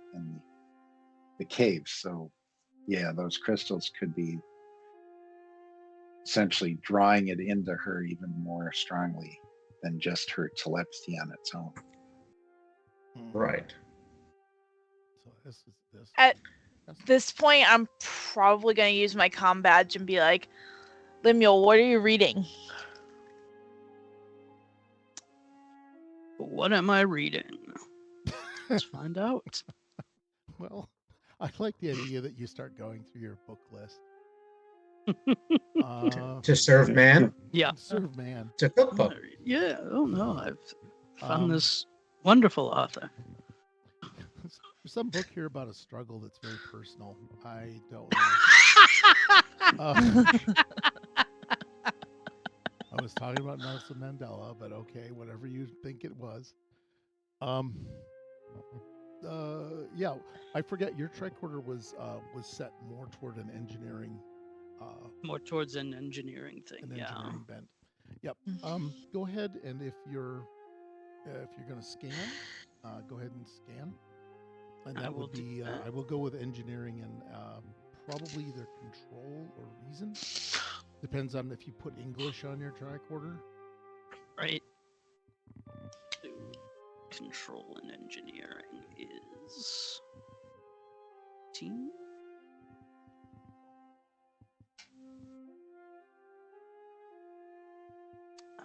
the caves. So yeah, those crystals could be essentially drawing it into her even more strongly than just her telepathy on its own. Right. So this is this. At this point, I'm probably going to use my comm badge and be like, Lemuel, what are you reading? What am I reading? Let's find out. Well, I like the idea that you start going through your book list. To serve man. Yeah. Serve man. It's a cookbook. Yeah. Oh no, I've found Um, this wonderful author. There's some book here about a struggle that's very personal. I don't know. I was talking about Nelson Mandela, but okay, whatever you think it was. Yeah, I forget your tricorder was set more toward an engineering, More towards an engineering thing. an Yeah. engineering bent. Yep. Go ahead, and if you're going to scan, go ahead and scan, and I that will would do be that. I will go with engineering and probably either control or reason. Depends on if you put English on your tricorder. Right. So, control and engineering is team.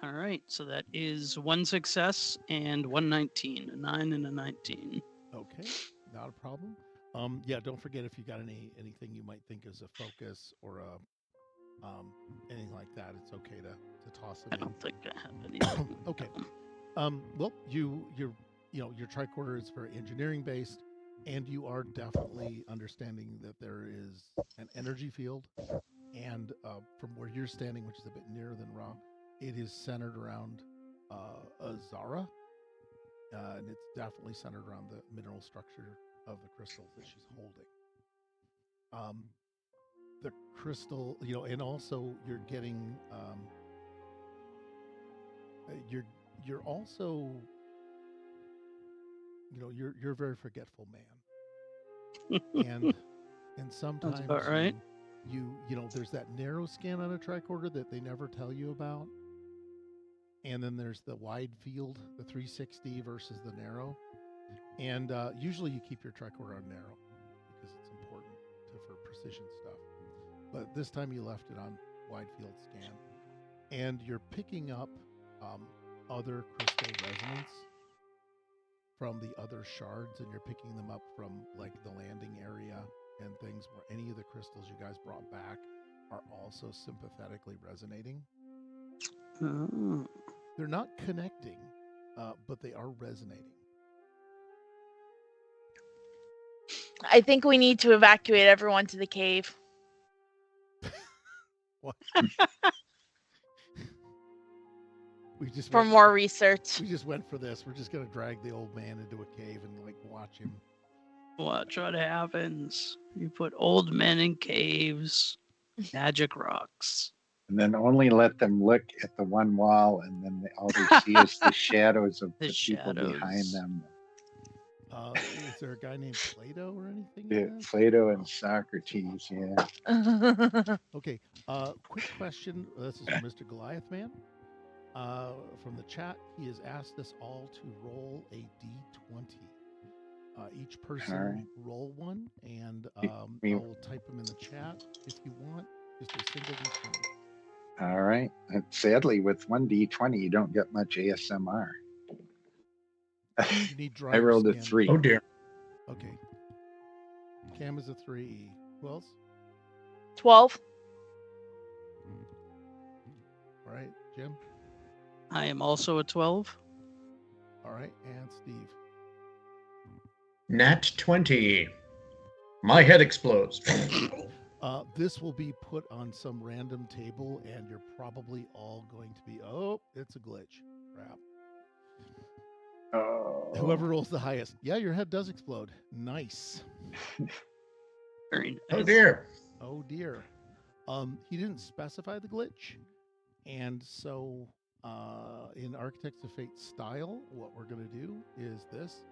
All right, so that is 1 success and 119, a 9 and a 19. Okay, not a problem. Yeah, don't forget if you got anything you might think is a focus or a anything like that. It's okay to toss I it in. don't think I have anything. Okay. Well, your tricorder is very engineering based, and you are definitely understanding that there is an energy field, and from where you're standing, which is a bit nearer than Ra, it is centered around Azara, and it's definitely centered around the mineral structure of the crystals that she's holding. The crystal, and also you're getting, you're also, you're a very forgetful man, and sometimes about right. you there's that narrow scan on a tricorder that they never tell you about, and then there's the wide field, the 360 versus the narrow, and usually you keep your tricorder on narrow because it's important for precision stuff. But this time you left it on wide field scan, and you're picking up other crystal resonance from the other shards, and you're picking them up from like the landing area and things where any of the crystals you guys brought back are also sympathetically resonating. Oh. They're not connecting, but they are resonating. I think we need to evacuate everyone to the cave. What? We just For went- more research. We just went for this. We're just gonna drag the old man into a cave and like watch him. Watch what happens. You put old men in caves, magic rocks. And then only let them look at the one wall, and then all they see is the shadows of The the people behind shadows. them. Is there a guy named Plato or anything? in this? Plato and Socrates, yeah. Okay. Quick question. This is from Mr. Goliath Man. From the chat, he has asked us all to roll a d20. Each person Alright. roll one, and we- I will type them in the chat if you want. Just a single d20. All right. And sadly, with 1d20, you don't get much ASMR. You need I rolled a scan. 3. Oh dear. Okay. Cam is a 3. Who else? 12. All right. Jim. I am also a 12. All right. And Steve. Nat 20. My head explodes. This will be put on some random table, and you're probably all going to be, oh, it's a glitch. Crap. Oh. Whoever rolls the highest. Yeah, your head does explode. Nice. Very nice. Oh dear. Oh dear. He didn't specify the glitch, and so in Architects of Fate style, what we're gonna do is this.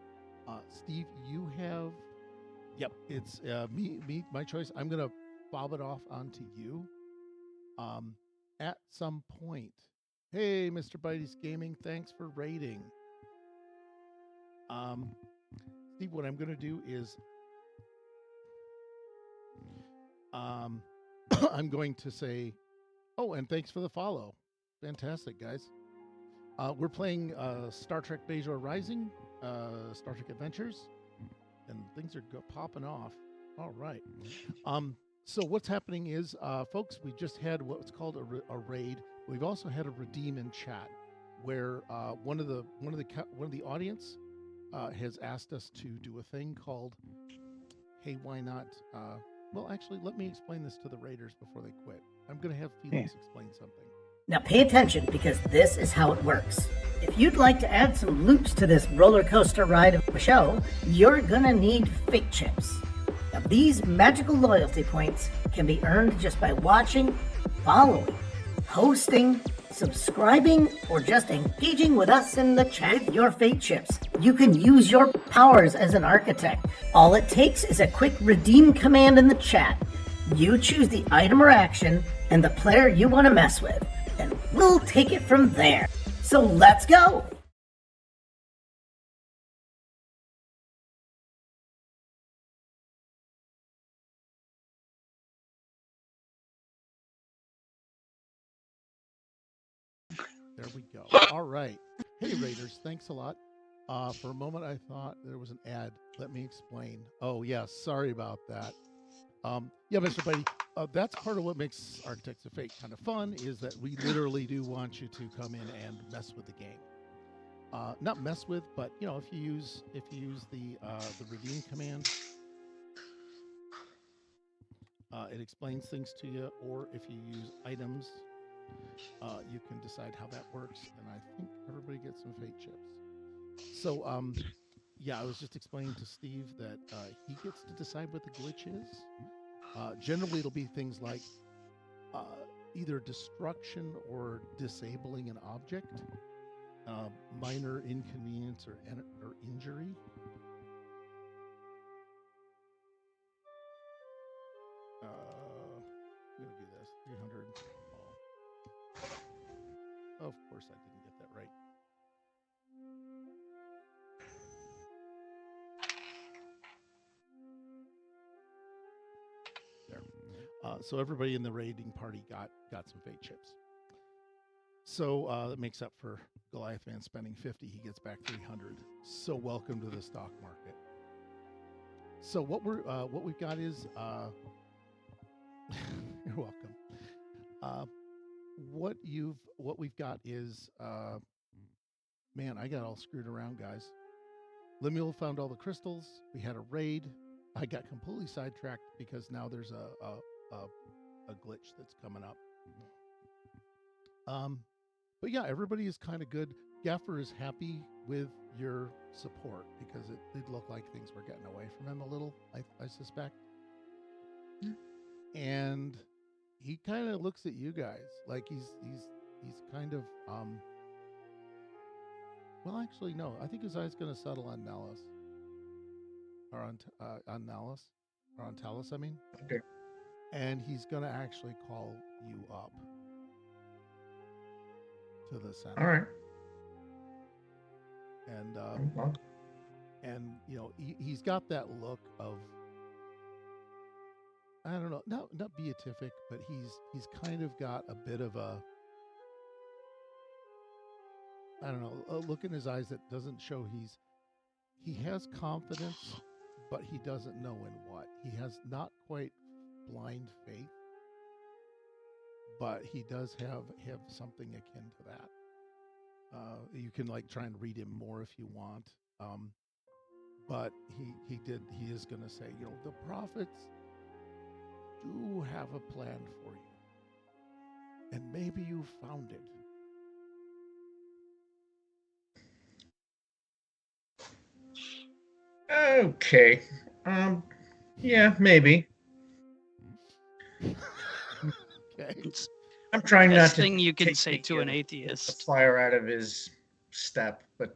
Steve, you have. Yep, it's me. My choice. I'm gonna bob it off onto you. At some point. Hey, Mr. Bitey's Gaming, thanks for rating. Steve, what I'm gonna do is I'm going to say, oh, and thanks for the follow. Fantastic, guys. We're playing Star Trek Bajor Rising, Star Trek Adventures, and things are popping off. All right. So what's happening is, folks, we just had what's called a raid. We've also had a redeem in chat, where one of the audience has asked us to do a thing called, "Hey, why not?" Well, actually, let me explain this to the raiders before they quit. I'm going to have Felix explain something. Now pay attention, because this is how it works. If you'd like to add some loops to this roller coaster ride of a show, you're gonna need fate chips. Now these magical loyalty points can be earned just by watching, following, hosting, subscribing, or just engaging with us in the chat. With your fate chips, you can use your powers as an architect. All it takes is a quick redeem command in the chat. You choose the item or action and the player you want to mess with, and we'll take it from there. So let's go! There we go. All right. Hey, Raiders, thanks a lot. For a moment, I thought there was an ad. Let me explain. Oh, yes. Sorry about that. Yeah, Mr. Beatty, that's part of what makes Architects of Fate kind of fun, is that we literally do want you to come in and mess with the game. Not mess with, but if you use the redeem command, it explains things to you. Or if you use items, you can decide how that works. And I think everybody gets some fate chips. So, yeah, I was just explaining to Steve that he gets to decide what the glitch is. Generally, it'll be things like either destruction or disabling an object, minor inconvenience or injury. I'm going to do this. 300. Oh. Of course, I didn't get that right. There. So everybody in the raiding party got some fate chips. So that makes up for Goliath Man spending 50. He gets back 300. So welcome to the stock market. So what we've got is you're welcome. What we've got is man, I got all screwed around, guys. Lemuel found all the crystals. We had a raid. I got completely sidetracked because now there's a glitch that's coming up. But yeah, everybody is kind of good. Gaffer is happy with your support because it did look like things were getting away from him a little, I suspect. And he kind of looks at you guys like he's kind of well, actually no, I think his eye's going to settle on Nellis or on Nellis or on Talus, I mean. Okay. And he's going to actually call you up to the center. All right. And he's got that look of, I don't know, not beatific, but he's kind of got a bit of a, I don't know, a look in his eyes that doesn't show he has confidence, but he doesn't know in what. He has not quite blind faith, but he does have something akin to that. You can try and read him more if you want. But he is going to say, the prophets do have a plan for you, and maybe you found it. Okay. Yeah, maybe. Okay. I'm trying not Best to thing you can take say the, to an the atheist. fire out of his step, but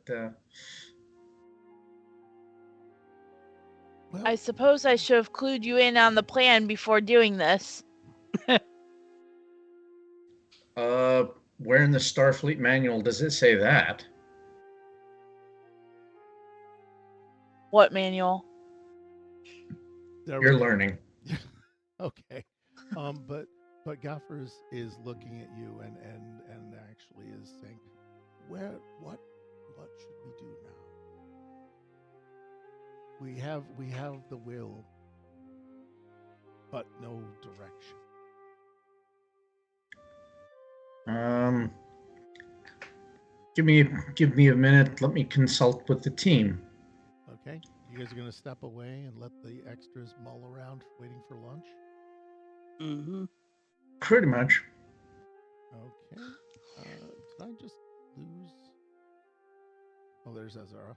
Well, I suppose I should have clued you in on the plan before doing this. where in the Starfleet manual does it say that? What manual? there we You're go. learning. Okay. But Gaffer is looking at you and actually is saying, what should we do now? We have the will. but no direction. Give me a minute. Let me consult with the team. Okay, you guys are going to step away and let the extras mull around waiting for lunch? Mm-hmm. Pretty much. Okay. Did I just lose? Oh, there's Azara.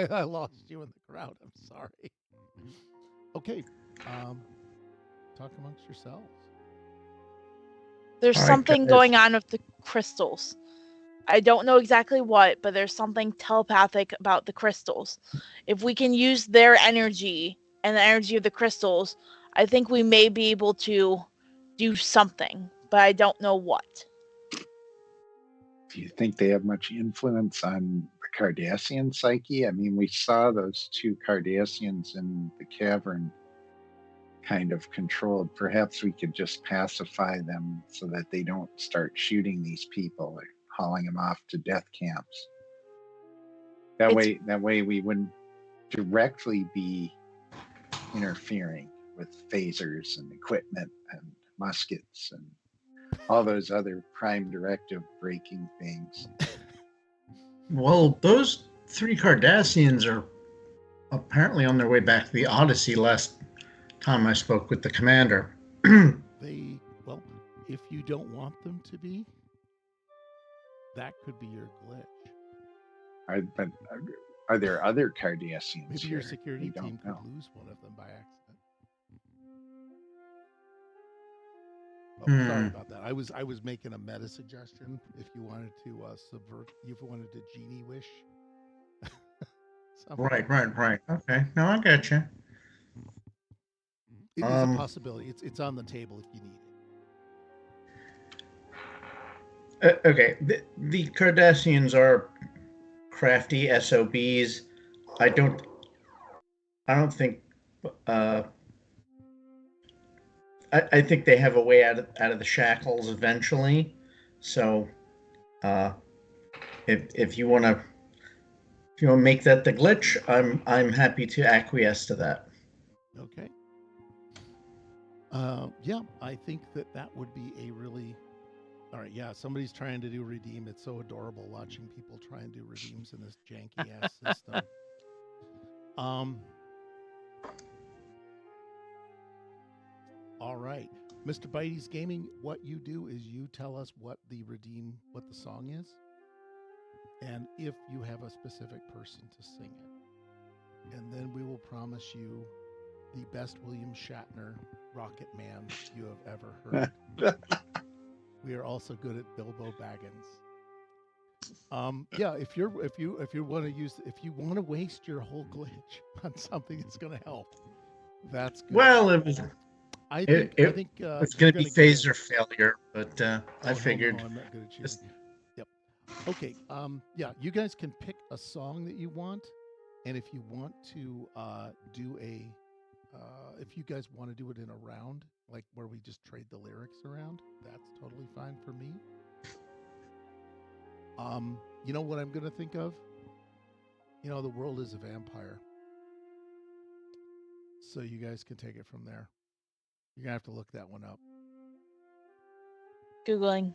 I lost you in the crowd. I'm sorry. Okay. Talk amongst yourselves. There's All right, something guys. going on with the crystals. I don't know exactly what, but there's something telepathic about the crystals. If we can use their energy and the energy of the crystals, I think we may be able to do something, but I don't know what. Do you think they have much influence on the Cardassian psyche? I mean, we saw those two Cardassians in the cavern kind of controlled. Perhaps we could just pacify them so that they don't start shooting these people or hauling them off to death camps. That way we wouldn't directly be interfering with phasers and equipment and muskets and all those other prime directive breaking things. Well, those 3 Cardassians are apparently on their way back to the Odyssey last time I spoke with the commander. Well, if you don't want them to be, that could be your glitch. Are there other Cardassians Maybe here? your security We don't team know. could lose one of them by accident. Oh, sorry about that. I was making a meta suggestion. If you wanted to subvert, if you wanted to genie wish. something. Right. Okay. No, I got you. It is a possibility. It's on the table if you need it. Okay. The Cardassians are crafty SOBs. I don't think. I think they have a way out of the shackles eventually. So, if you want to make that the glitch, I'm happy to acquiesce to that. Okay. Yeah, I think that would be a really. All right, yeah, somebody's trying to do redeem. It's so adorable watching people try and do redeems in this janky ass system. All right, Mr. Bitey's Gaming. What you do is you tell us what the song is, and if you have a specific person to sing it, and then we will promise you the best William Shatner Rocket Man you have ever heard. We are also good at Bilbo Baggins. Yeah, if you want to waste your whole glitch on something that's going to help, that's good. Well, it was. I think it's going to be phaser failure, but I figured. No, I'm not good at choosing. Yep. Okay. Yeah, you guys can pick a song that you want, and if you want to if you guys want to do it in a round, like where we just trade the lyrics around, that's totally fine for me. You know what I'm going to think of? The world is a vampire. So you guys can take it from there. You're going to have to look that one up. Googling.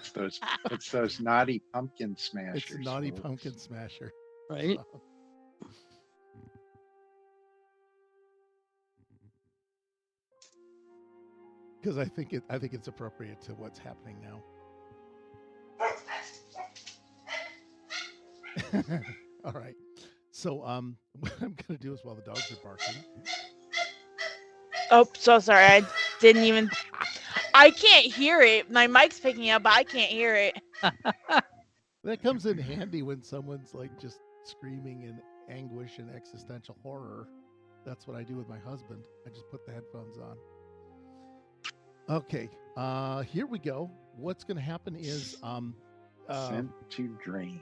It's those naughty pumpkin smashers. It's a naughty pumpkin smasher. Right? Because I think it's appropriate to what's happening now. All right. So what I'm gonna do is while the dogs are barking. Oh, so sorry. I didn't even. I can't hear it. My mic's picking up, but I can't hear it. That comes in handy when someone's like just screaming in anguish and existential horror. That's what I do with my husband. I just put the headphones on. Okay, here we go. What's going to happen is Sent to drain.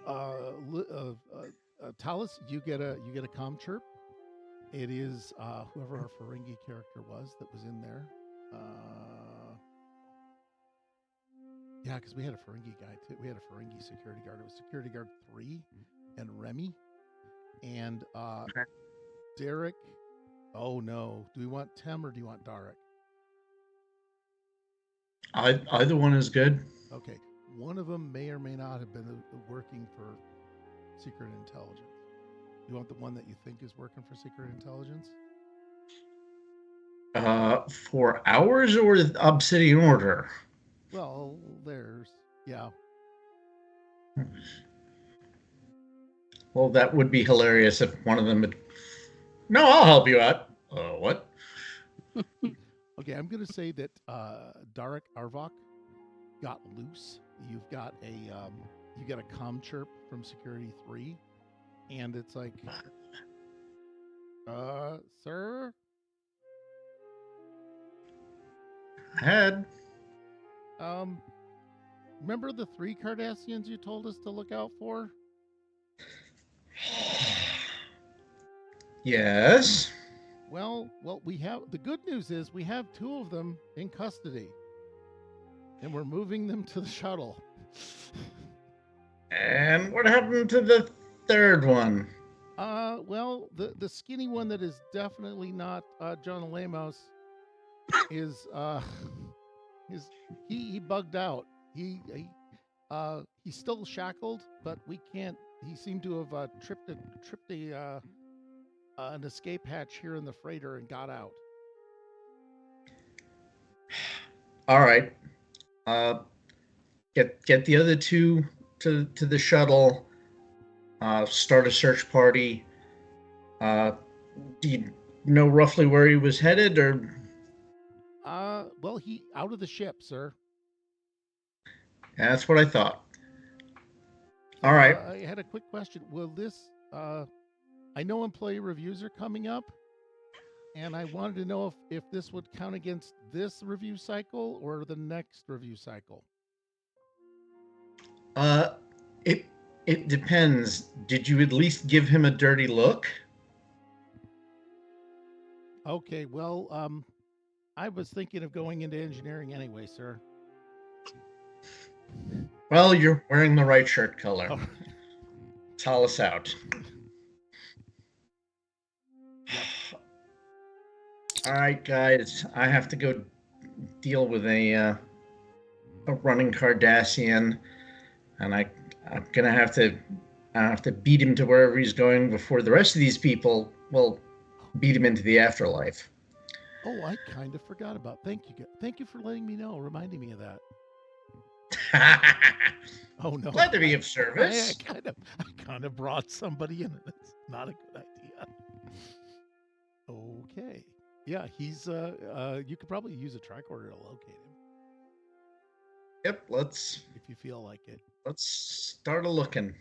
Talis, you get a comm chirp. It is whoever our Ferengi character was that was in there. Yeah, because we had a Ferengi guy too. We had a Ferengi security guard. It was security guard 3 and Remy and Derek, Oh no. Do we want Tem or do you want Darek? Either one is good. Okay. One of them may or may not have been working for secret intelligence. You want the one that you think is working for secret intelligence? For ours or the Obsidian Order? Well, yeah. Well, that would be hilarious if one of them had. No, I'll help you out. What? Okay, I'm going to say that Darek Arvok got loose. You got a comm chirp from Security 3, and it's like, sir? Head. Remember the 3 Cardassians you told us to look out for? Yes. Well, we have the good news is we have 2 of them in custody, and we're moving them to the shuttle. And what happened to the third one? Well, the skinny one that is definitely not John Lamos is he bugged out. He's still shackled, but we can't. He seemed to have tripped an escape hatch here in the freighter and got out. All right. Get the other 2 to the shuttle. Start a search party. Do you know roughly where he was headed, or? Well, he out of the ship, sir. Yeah, that's what I thought. All right. I had a quick question. Will this? I know employee reviews are coming up, and I wanted to know if this would count against this review cycle or the next review cycle. It depends. Did you at least give him a dirty look? Okay, well, I was thinking of going into engineering anyway, sir. Well, you're wearing the right shirt color. Oh. Tell us out. All right, guys. I have to go deal with a running Cardassian, and I'm gonna have to beat him to wherever he's going before the rest of these people will beat him into the afterlife. Oh, I kind of forgot about. Thank you for letting me know, reminding me of that. Oh no! Glad to be of service. I kind of brought somebody in, and it's not a good idea. Okay, yeah, he's you could probably use a tricorder to locate him. Yep, if you feel like it. Let's start a looking.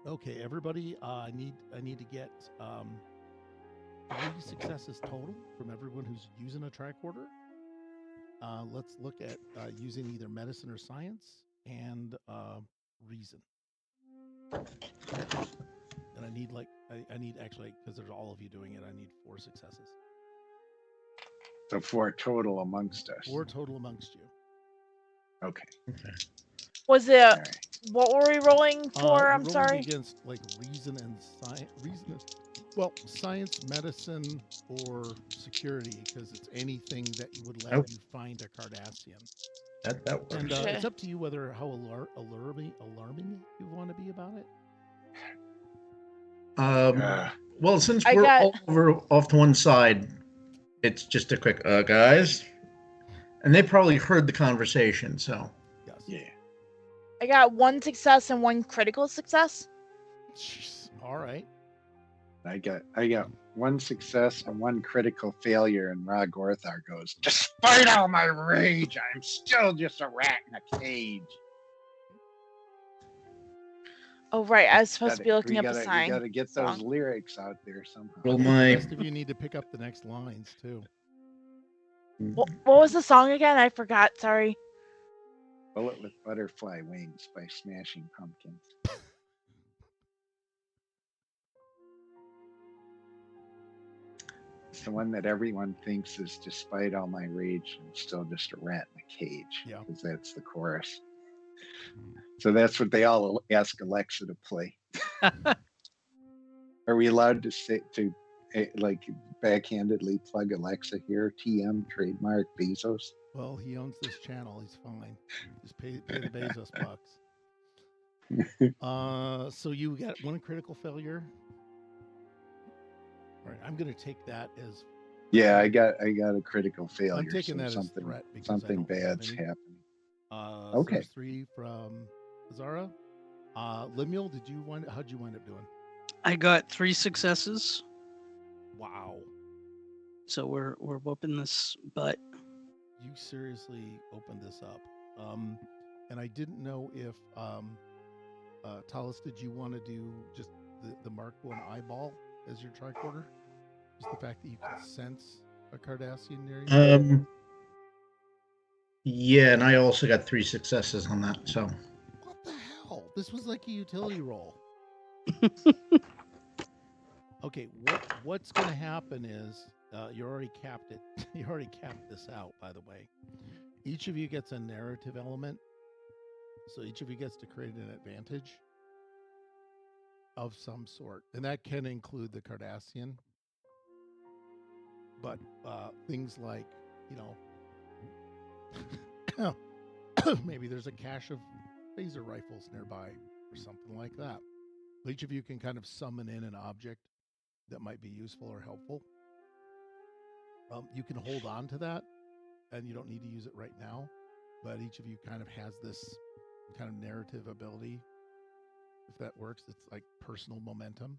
Okay, everybody, I need to get 3 successes total from everyone who's using a tricorder. Let's look at using either medicine or science and reason. And I need I need actually, because there's all of you doing it, I need 4 successes. So 4 total amongst us. 4 total amongst you. Okay. Was it? All right. What were we rolling for? I'm rolling sorry. Against like reason and science. Well, science, medicine, or security, because it's anything that would let you find a Cardassian. That works. And Okay. it's up to you whether how alarming you want to be about it. Well, since we're all over off to one side, it's just a quick guys, and they probably heard the conversation. So yes. Yeah. I got 1 success and 1 critical success. Jeez. All right. I got 1 success and 1 critical failure, and Ra Gorthar goes, despite all my rage, I'm still just a rat in a cage. Oh right, I was supposed to be looking up a sign. You gotta get those song. lyrics out there somehow. Well, The my rest of you need to pick up the next lines too. What was the song again? I forgot. Sorry. Bullet with Butterfly Wings by Smashing Pumpkins. It's the one that everyone thinks is despite all my rage, I'm still just a rat in a cage. Yeah. Because that's the chorus. So that's what they all ask Alexa to play. Are we allowed to like backhandedly plug Alexa here. TM trademark Bezos. Well, he owns this channel. He's fine. Just pay the Bezos bucks. So you got one critical failure. All right, I'm going to take that as. Yeah, I got a critical failure. I'm taking so that something, as threat because something I don't have bad's any. happening. So Okay. there's 3 from Zara. Lemuel, how'd you wind up doing? I got 3 successes, Wow. so we're whooping this butt. You seriously opened this up. And I didn't know if Talis, did you want to do just the Mark 1 eyeball as your tricorder? Just the fact that you can sense a Cardassian near you? Yeah, and I also got 3 successes on that. So What the hell? This was like a utility roll. Okay, what's going to happen is you already capped it. You already capped this out, by the way. Each of you gets a narrative element. So each of you gets to create an advantage of some sort. And that can include the Cardassian. But things like, maybe there's a cache of phaser rifles nearby or something like that. Each of you can kind of summon in an object that might be useful or helpful. You can hold on to that, and you don't need to use it right now. But each of you kind of has this kind of narrative ability. If that works, it's like personal momentum.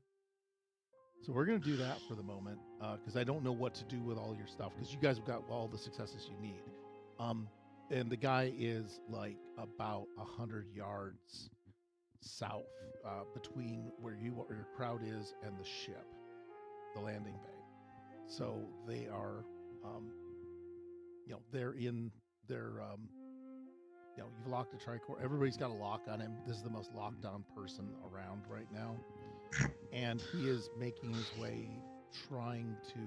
So we're going to do that for the moment because I don't know what to do with all your stuff because you guys have got all the successes you need. And the guy is like about 100 yards south between where your crowd is and the ship, the landing bay. So they are, they're in their, you've locked a tricorder. Everybody's got a lock on him. This is the most locked on person around right now. And he is making his way, trying to,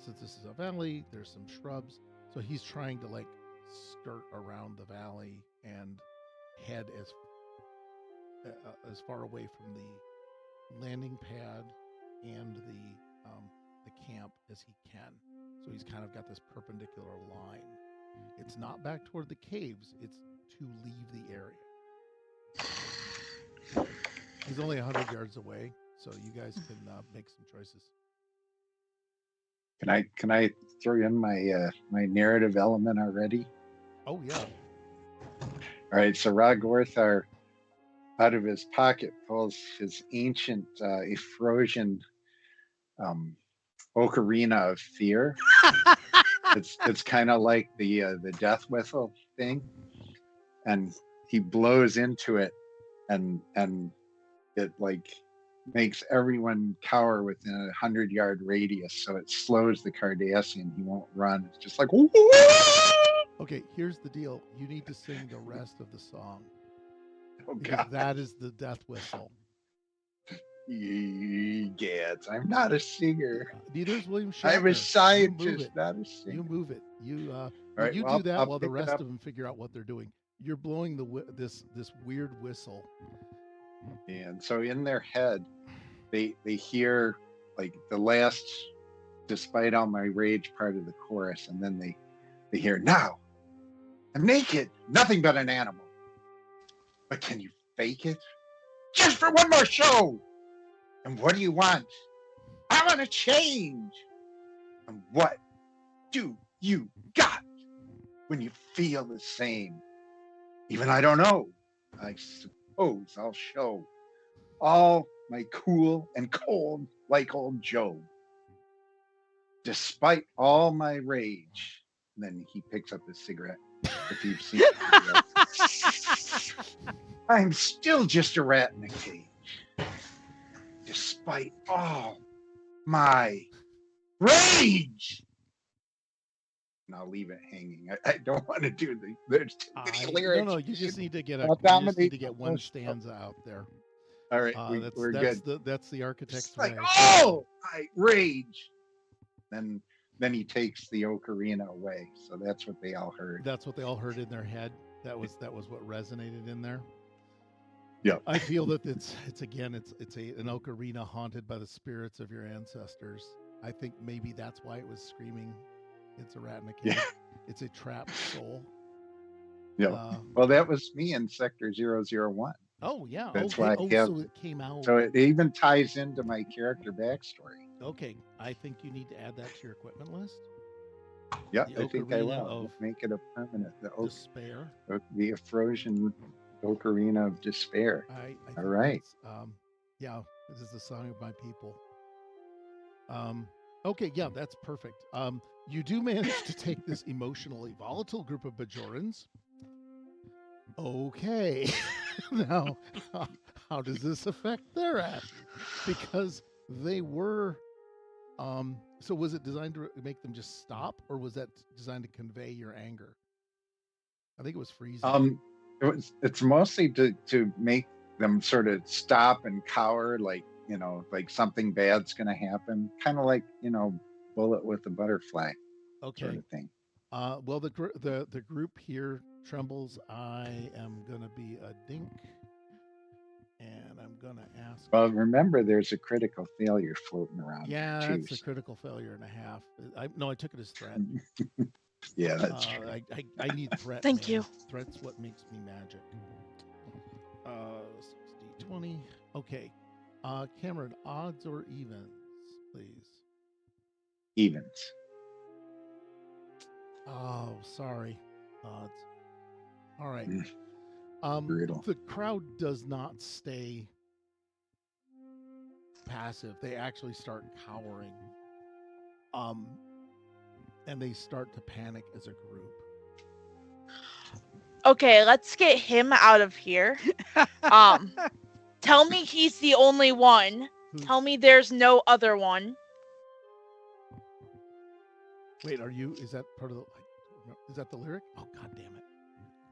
since this is a valley, there's some shrubs. So he's trying to like skirt around the valley and head as far away from the landing pad and the camp as he can. So he's kind of got this perpendicular line. It's not back toward the caves, it's to leave the area. He's only 100 yards away, so you guys can make some choices. Can I throw in my my narrative element already? Oh yeah. All right, so Ragorthar out of his pocket pulls his ancient Ephrosion ocarina of fear. It's kind of like the death whistle thing, and he blows into it, and it like makes everyone cower within a 100-yard radius, so it slows the Cardassian. He won't run. It's just like. Okay, here's the deal. You need to sing the rest of the song. Oh because God! that is the death whistle. Gads, I'm not a singer. Neither is William Shatner. I'm a scientist, not a singer. You move it. You right, you well, do that I'll while the pick it rest up. of them figure out what they're doing. You're blowing this weird whistle. And so in their head, they hear like the last, despite all my rage, part of the chorus, and then they hear, now I'm naked, nothing but an animal. But can you fake it? Just for one more show. And what do you want? I want to change. And what do you got when you feel the same? Even I don't know. I suppose I'll show all my cool and cold like old Joe. Despite all my rage. And then he picks up his cigarette. If you've seen it. I'm still just a rat in a cage. Despite all my rage. And I'll leave it hanging. I don't want to do there's too many lyrics. No, you just need to get one stanza out there. All right, we're good. That's the architect's It's like, way. oh, I rage. Then he takes the ocarina away. So that's what they all heard. That's what they all heard in their head. That was what resonated in there. Yeah. I feel that it's an ocarina haunted by the spirits of your ancestors. I think maybe that's why it was screaming. It's a rat in a cage. Yeah. It's a trapped soul. Yeah. Well, that was me in Sector 001. Oh yeah. That's Okay. why I have. So it came out. So it even ties into my character backstory. Okay. I think you need to add that to your equipment list. Yeah, The I think I Ocarina will. of Make it a permanent. Despair. The Ephrosion Ocarina of Despair. I think All right. Yeah, this is the song of my people. Okay, yeah, that's perfect. You do manage to take this emotionally volatile group of Bajorans. Okay, now how does this affect their act? Because they were. So was it designed to make them just stop, or was that designed to convey your anger? I think it was freezing. It's mostly to make them sort of stop and cower, like something bad's going to happen, kind of like bullet with a butterfly, Okay. sort of thing. Well, the group here trembles. I am gonna be a dink, and I'm gonna ask. Well, remember, there's a critical failure floating around. Yeah, too, that's a critical failure and a half. I took it as threat. Yeah, that's true. I need threat. Thank man. you. Threat's what makes me magic. 60, 20. Okay. Cameron, odds or evens, please. Evens. Oh, sorry. Odds. All right. Brutal. The crowd does not stay passive. They actually start cowering. And they start to panic as a group. Okay, let's get him out of here. Tell me he's the only one. Tell me there's no other one. Wait, is that part of the, is that the lyric? Oh, God damn it.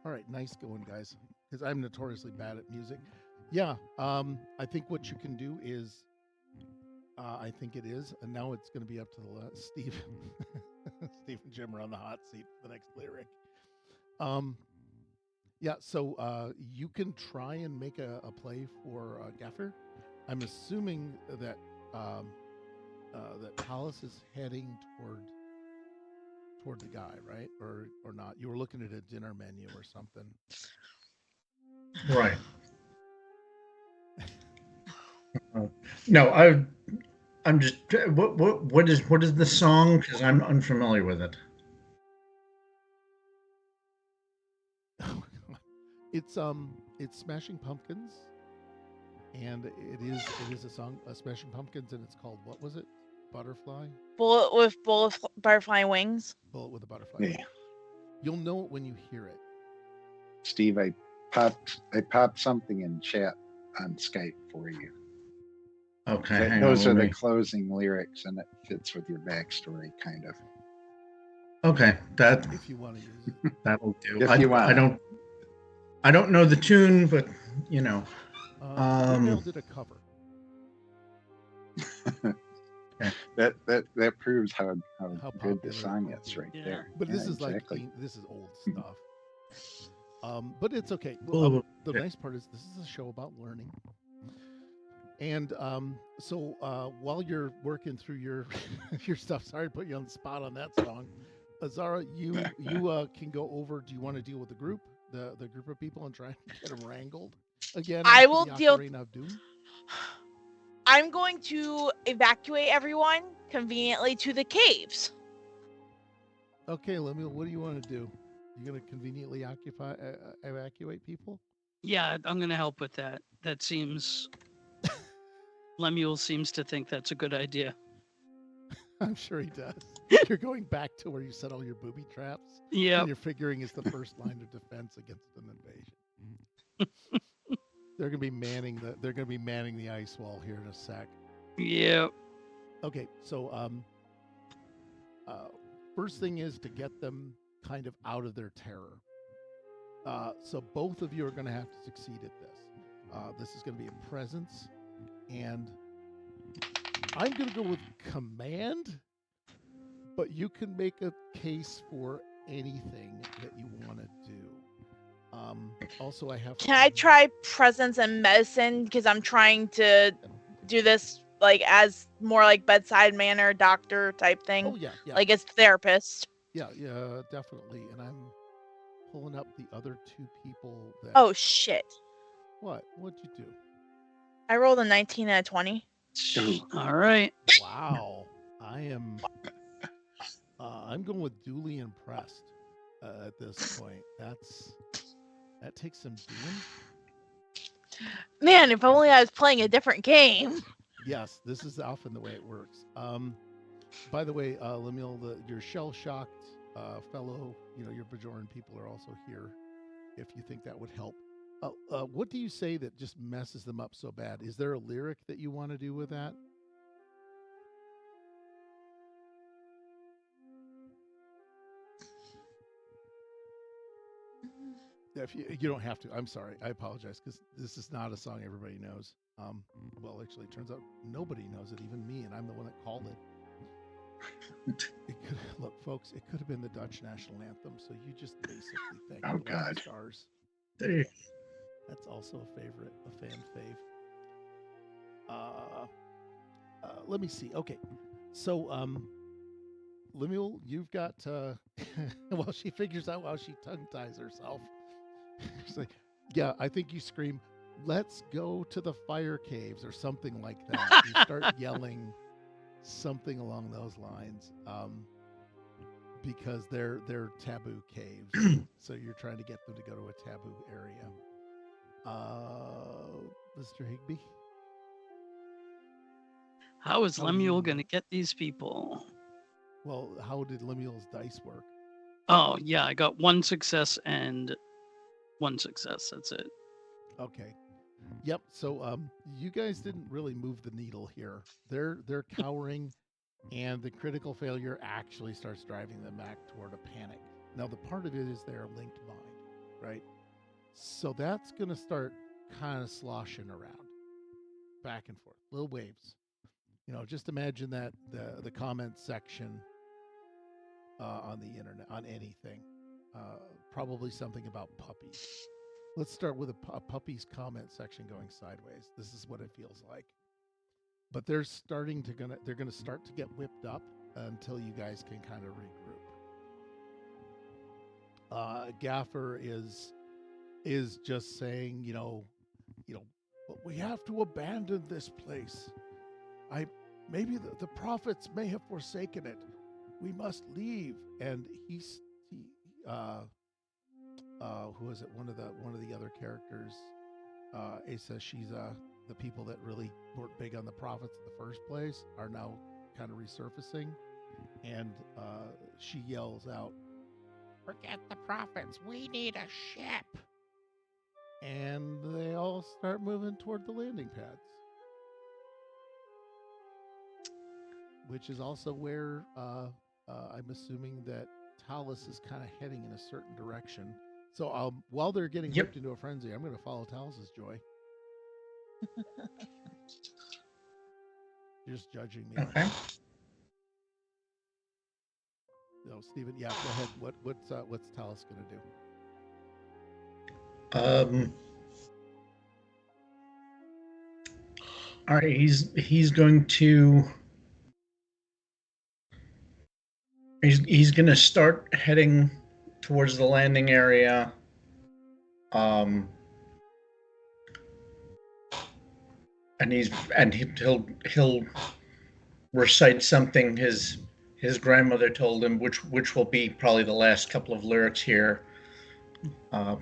All right, nice going, guys. Because I'm notoriously bad at music. Yeah, I think what you can do is, I think it is, and now it's going to be up to the Steve and Jim are on the hot seat for the next lyric. Yeah, so you can try and make a play for Gaffer. I'm assuming that that Palace is heading toward the guy, right? Or not? You were looking at a dinner menu or something. Right. No, I'm just what is the song? Because I'm unfamiliar with it. It's Smashing Pumpkins, and it is a song, Smashing Pumpkins, and it's called, what was it? Butterfly. Bullet with butterfly wings. Bullet with a butterfly. Yeah. You'll know it when you hear it. Steve, I popped something in chat on Skype for you. Okay. Those are the closing lyrics, and it fits with your backstory, kind of. Okay, that If you want to use it. that'll do. If you want. I don't know the tune, but Email did a cover. That proves how good the popular song it is right Yeah. there. But this Yeah, is like exactly. this is old stuff. But it's okay. Well, The yeah. nice part is this is a show about learning. And so while you're working through your your stuff, sorry to put you on the spot on that song. Zara, you can go over. Do you want to deal with the group, the group of people, and try and get them wrangled again? I after will the deal- Ocarina of Doom? I'm going to evacuate everyone conveniently to the caves. Okay, Lemuel, what do you want to do? You gonna conveniently evacuate people? Yeah, I'm going to help with that. That seems. Lemuel seems to think that's a good idea. I'm sure he does. You're going back to where you set all your booby traps. Yeah. And you're figuring it's the first line of defense against an invasion. They're gonna be manning the ice wall here in a sec. Yeah. Okay, so first thing is to get them kind of out of their terror. So both of you are gonna have to succeed at this. This is gonna be a presence, and I'm gonna go with command, but you can make a case for anything that you want to do. Also, I have. Can I try presence and medicine? Because I'm trying to do this like as more like bedside manner, doctor type thing. Oh yeah, yeah, Like as therapist. yeah, definitely. And I'm pulling up the other two people that. Oh shit. What? What'd you do? I rolled a 19 and a 20. Ooh. All right. Wow. I am. I'm going with duly impressed at this point. That takes some doing. Man, if only I was playing a different game. Yes, this is often the way it works. By the way, Lemuel, your shell-shocked fellow, your Bajoran people are also here. If you think that would help, what do you say that just messes them up so bad? Is there a lyric that you want to do with that? If you don't have to, I'm sorry. I apologize because this is not a song everybody knows. Well, actually, it turns out nobody knows it, even me, and I'm the one that called it. Look, folks, it could have been the Dutch national anthem. So you just basically thank Oh, the God. stars. There. That's also a favorite, a fan fave. Let me see. Okay, so Lemuel, you've got. While she figures out how she tongue ties herself. She's like, yeah, I think you scream, let's go to the fire caves or something like that. You start yelling something along those lines because they're taboo caves. So you're trying to get them to go to a taboo area. Mr. Higby? How is How Lemuel you- going to get these people? Well, how did Lemuel's dice work? Oh, yeah, I got one success and one success. That's it. Okay. Yep. So you guys didn't really move the needle here. They're cowering, and the critical failure actually starts driving them back toward a panic. Now the part of it is their linked mind, right? So that's gonna start kind of sloshing around, back and forth, little waves. Just imagine that the comment section on the internet on anything, probably something about puppies. Let's start with a puppy's comment section going sideways. This is what it feels like. But they're gonna start to get whipped up until you guys can kind of regroup. Gaffer is just saying, but we have to abandon this place. Maybe the prophets may have forsaken it. We must leave. And who is it? One of the other characters. It says she's the people that really weren't big on the prophets in the first place are now kind of resurfacing, and she yells out, "Forget the prophets! We need a ship!" And they all start moving toward the landing pads, which is also where I'm assuming that Talus is kind of heading in a certain direction. So while they're getting whipped into a frenzy, I'm going to follow Talus's joy. You're just judging me. Okay. No, Stephen. Yeah, go ahead. What's Talus going to do? All right. He's going to. He's going to start heading towards the landing area. And he'll recite something his grandmother told him, which will be probably the last couple of lyrics here. So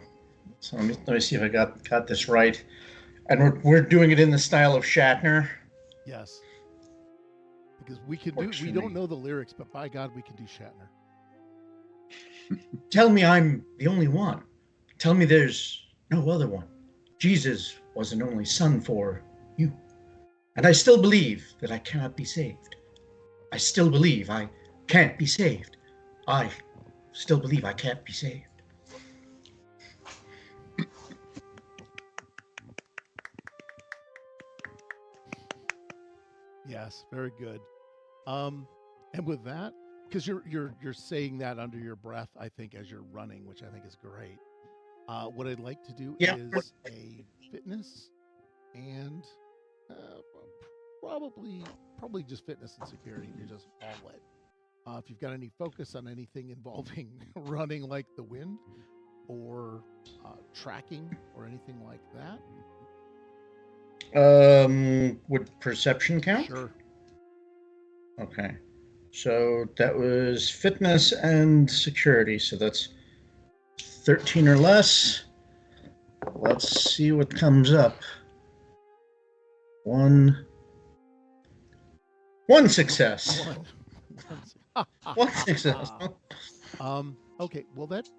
let me see if I got this right. And we're doing it in the style of Shatner. Yes. Because we don't know the lyrics, but by God, we can do Shatner. Tell me I'm the only one. Tell me there's no other one. Jesus was an only son for you. And I still believe that I cannot be saved. I still believe I can't be saved. I still believe I can't be saved. Yes, very good. And with that, because you're saying that under your breath, I think, as you're running, which I think is great. What I'd like to do Yeah. is a fitness and probably just fitness and security. You're just all in. If you've got any focus on anything involving running like the wind or tracking or anything like that. Would perception count? Sure. Okay. So that was fitness and security. So that's 13 or less. Let's see what comes up. One success. One success. Okay. Well, that's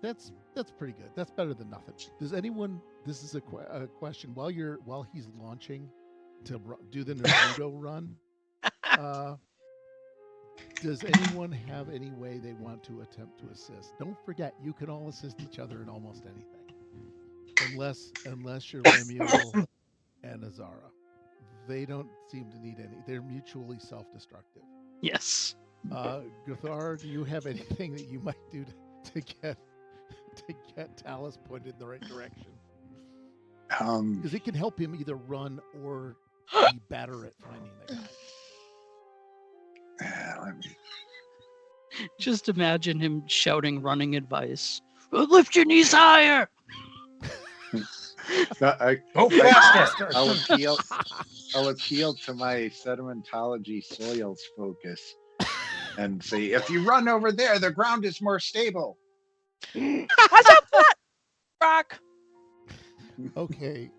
pretty good. That's better than nothing. Does anyone? This is a question. While he's launching to do the Naruto run, does anyone have any way they want to attempt to assist? Don't forget, you can all assist each other in almost anything, unless you're Lemuel and Azara. They don't seem to need any. They're mutually self-destructive. Yes. Guthar, do you have anything that you might do to get Talus pointed in the right direction? Because it can help him either run or be better at finding the guy. Let me Just imagine him shouting running advice. Lift your knees higher. Go faster. I'll appeal to my sedimentology soils focus and say, if you run over there, the ground is more stable. Watch out for that rock. Okay.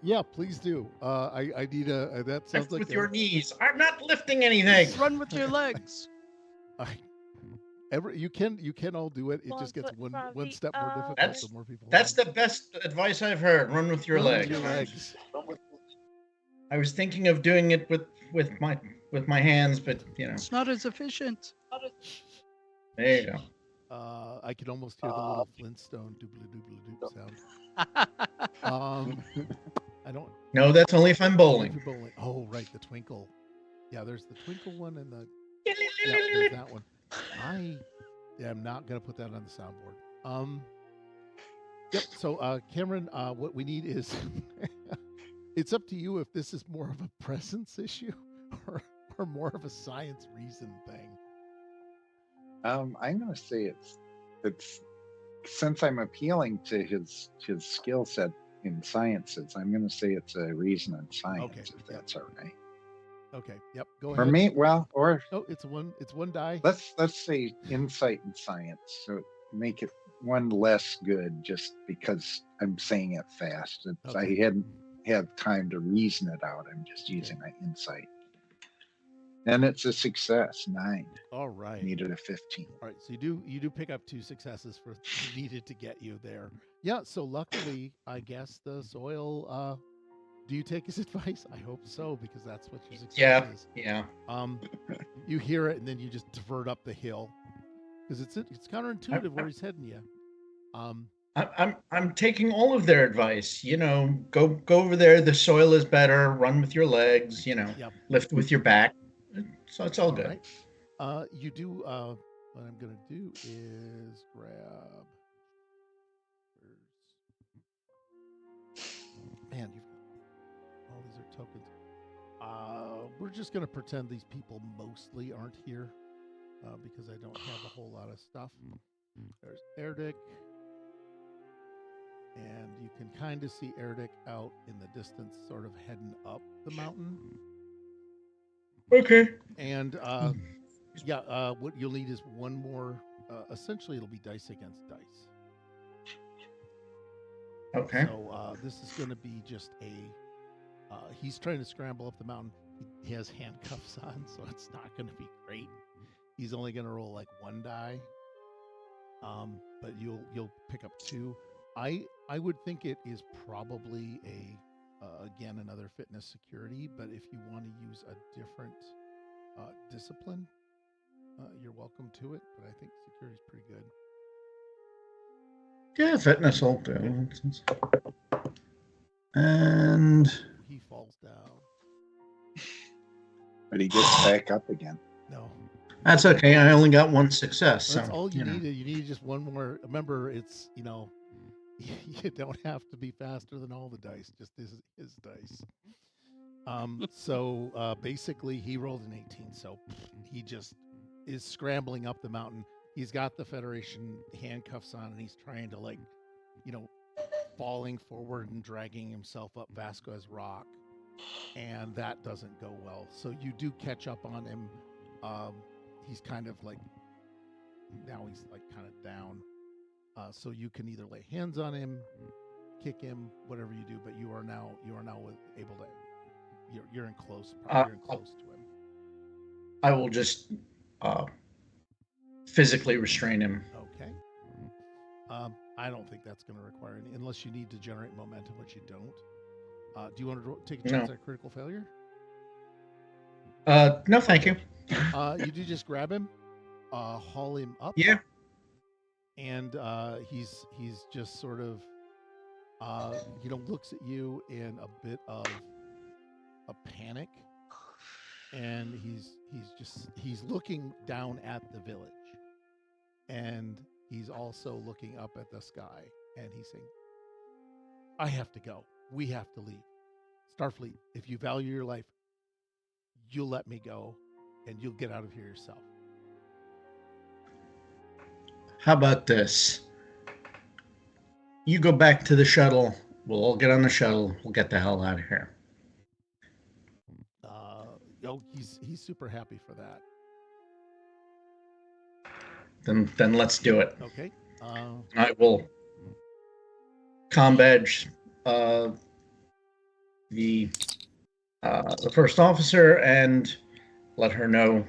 Yeah, please do. I need a. That sounds Lift like with your knees. I'm not lifting anything. Run with your legs. You can all do it. It just gets one step more difficult. That's- the more people. That's the best advice I've heard. Run with your Run with legs. your legs. I was thinking of doing it with my hands, but It's not as efficient. there you go. I can almost hear the little Flintstone doobly sound. I don't. No, that's only if I'm bowling. If you're bowling. Oh, right, the twinkle. Yeah, there's the twinkle one and the. Yeah, there's that one. I am not gonna put that on the soundboard. Yep. So, Cameron, what we need is. It's up to you if this is more of a presence issue or more of a science reason thing. I'm gonna say it's since I'm appealing to his skill set in sciences, I'm gonna say it's a reason in science, Okay, if that's all right. Okay. Yep. Go ahead. For me, well, or Oh, it's one die. let's say insight in science, so make it one less good just because I'm saying it fast. Okay. I hadn't had time to reason it out. I'm just using my insight. And it's a success, 9. All right. Needed a 15. All right. So you do pick up 2 successes for needed to get you there. Yeah. So luckily, I guess the soil. Do you take his advice? I hope so, because that's what your success is. Yeah. You hear it and then you just divert up the hill because it's counterintuitive where he's heading you. I'm taking all of their advice. Go over there. The soil is better. Run with your legs. Yep. Lift with your back. So it's all good. Right. You do. What I'm gonna do is grab. Man, all these are tokens. We're just gonna pretend these people mostly aren't here because I don't have a whole lot of stuff. There's Erdic. And you can kind of see Erdic out in the distance, sort of heading up the mountain. Okay. And what you'll need is one more. Essentially, it'll be dice against dice. Okay. So this is going to be just a. He's trying to scramble up the mountain. He has handcuffs on, so it's not going to be great. He's only going to roll like 1 die. But you'll pick up 2. I would think it is probably again another fitness security, but if you want to use a different discipline, you're welcome to it. But I think security is pretty good. Yeah, fitness will do. And He falls down. But he gets back up again. No, that's okay. I only got 1 success. that's so, all you needed. You needed just one more. Remember, it's you don't have to be faster than all the dice, just his dice. So basically, he rolled an 18. So he just is scrambling up the mountain. He's got the Federation handcuffs on, and he's trying to, like, falling forward and dragging himself up Vasquez Rock. And that doesn't go well. So you do catch up on him. He's kind of like, now he's like kind of down. So you can either lay hands on him, kick him, whatever you do. But you are now able to. You're in close. You're in close to him. I will just physically restrain him. Okay. I don't think that's going to require any, unless you need to generate momentum, which you don't. Do you want to take a chance at critical failure? No, thank you. You do just grab him, haul him up. Yeah. And he's just sort of, looks at you in a bit of a panic, and he's looking down at the village, and he's also looking up at the sky, and he's saying, "I have to go. We have to leave. Starfleet, if you value your life, you'll let me go, and you'll get out of here yourself." How about this? You go back to the shuttle. We'll all get on the shuttle. We'll get the hell out of here. He's super happy for that. Then let's do it. Okay. I will comm badge the first officer and let her know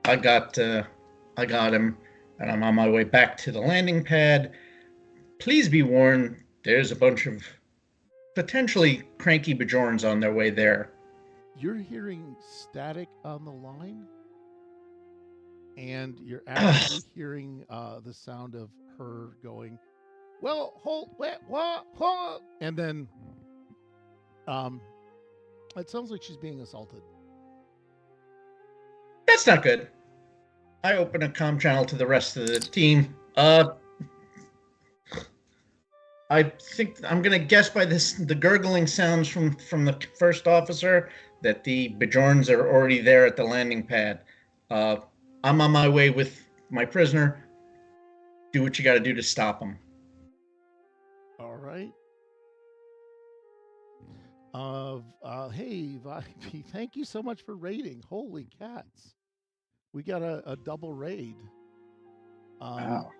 I got him, and I'm on my way back to the landing pad. Please be warned, there's a bunch of potentially cranky Bajorans on their way there. You're hearing static on the line, and you're actually hearing the sound of her going, "Well, hold, what?" And then it sounds like she's being assaulted. That's not good. I open a comm channel to the rest of the team. I think I'm gonna guess by the gurgling sounds from the first officer that the Bajorans are already there at the landing pad. I'm on my way with my prisoner. Do what you got to do to stop them. All right. Hey, Vibe, thank you so much for raiding. Holy cats. We got a double raid. Wow.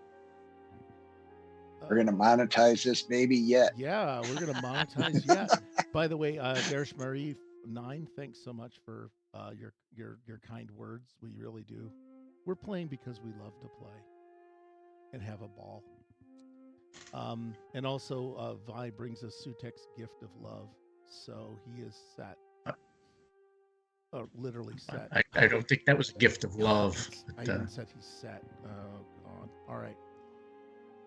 We're going to monetize this baby yet. Yeah, we're going to monetize yet. By the way, Garish Marie 9, thanks so much for your kind words. We really do. We're playing because we love to play and have a ball. And also, Vi brings us Sutek's gift of love. So he is set. Literally set. I don't think that was a gift of love. I even said he's set. Oh, God. All right.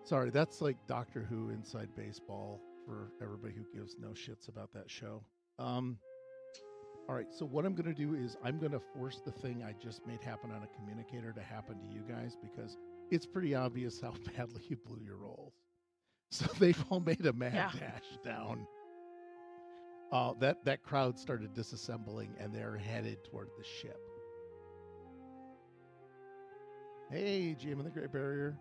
Sorry, that's like Doctor Who inside baseball for everybody who gives no shits about that show. All right, so what I'm going to do is I'm going to force the thing I just made happen on a communicator to happen to you guys, because it's pretty obvious how badly you blew your rolls. So they've all made a mad dash down. That crowd started disassembling, and they're headed toward the ship. Hey, GM of the Great Barrier.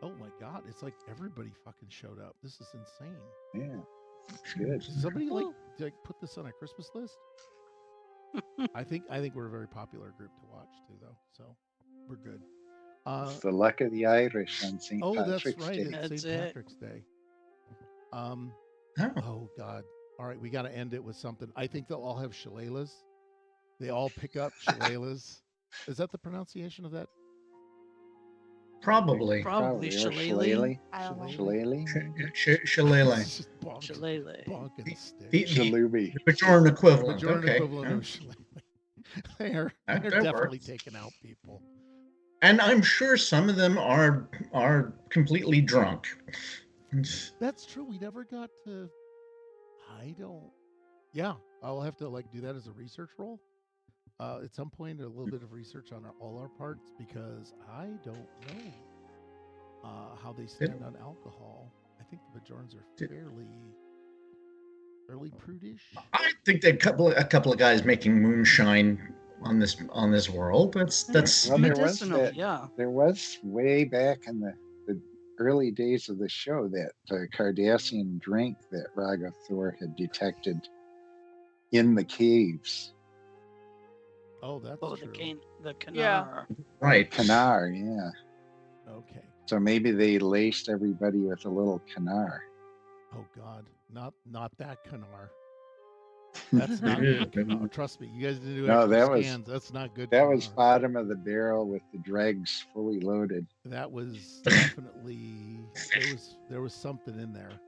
Oh my God, it's like everybody fucking showed up. This is insane. Yeah, it's good. Did somebody like put this on a Christmas list? I think we're a very popular group to watch too, though. So we're good. It's the luck of the Irish on St. Patrick's that's right. Day. It's St. Patrick's Day. Oh God. All right, we got to end it with something. I think they'll all have shillelaghs. They all pick up shillelaghs. Is that the pronunciation of that? Probably. Probably shillelagh. I don't know. Shillelagh? Shillelagh. It's just Shillelagh. bonking stick. The Shalubi. Bajoran equivalent. Bajoran Okay. equivalent of shillelagh. They're That definitely works. taking out people. And I'm sure some of them are completely drunk. That's true. We never got to. I don't. Yeah, I'll have to do that as a research role. At some point, a little bit of research on all our parts, because I don't know. how they stand on alcohol. I think the Bajorans are fairly prudish. I think that a couple of guys making moonshine on this world. That's Well, Medicinal, yeah. there was way back in the early days of the show that Cardassian drink that Ragathor had detected in the caves. Oh, that's Oh, true. the Kanar. Yeah. right. Kanar, yeah. Okay. So maybe they laced everybody with a little Kanar. Oh God, not that Kanar. That's not good Kanar. Trust me, you guys didn't do No, extra that was- scans. That's not good. That was Kanar. bottom of the barrel with the dregs fully loaded. That was definitely there was something in there.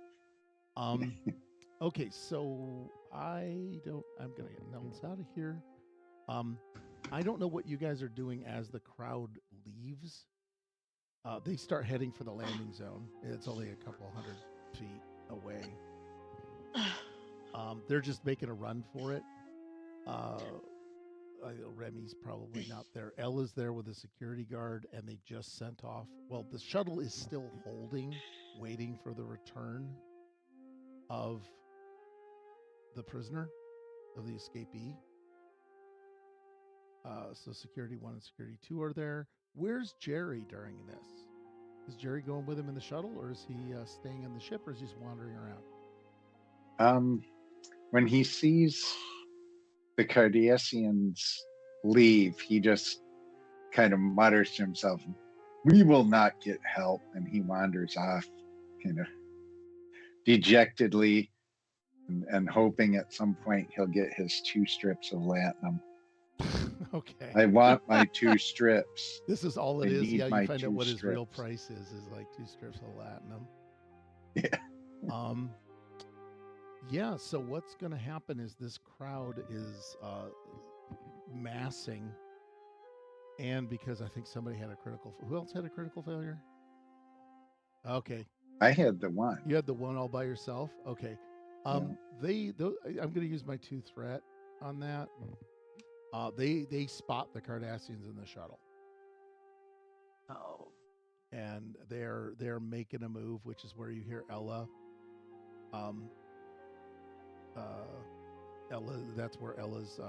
Okay, so I'm gonna get Nels out of here. I don't know what you guys are doing as the crowd leaves. They start heading for the landing zone. It's only a couple hundred feet away. They're just making a run for it. Remy's probably not there. Ella's there with a security guard, and they just sent off. Well, the shuttle is still holding, waiting for the return of the prisoner, of the escapee. So Security 1 and Security 2 are there. Where's Jerry during this? Is Jerry going with him in the shuttle, or is he staying in the ship, or is he just wandering around? When he sees the Cardassians leave, he just kind of mutters to himself, "We will not get help," and he wanders off, kind of dejectedly, and hoping at some point he'll get his 2 strips of latinum. Okay. I want my 2 strips. This is all it I is. need Yeah, my you find out 2 what his real strips. price is like 2 strips of latinum. Yeah. Yeah, so what's going to happen is this crowd is massing, and because I think somebody had a critical, who else had a critical failure? Okay, I had the 1. you had the one all by yourself. Okay, I'm going to use my 2 threat on that. They spot the Cardassians in the shuttle, Oh, and they're making a move, which is where you hear Ella. Ella, that's where Ella's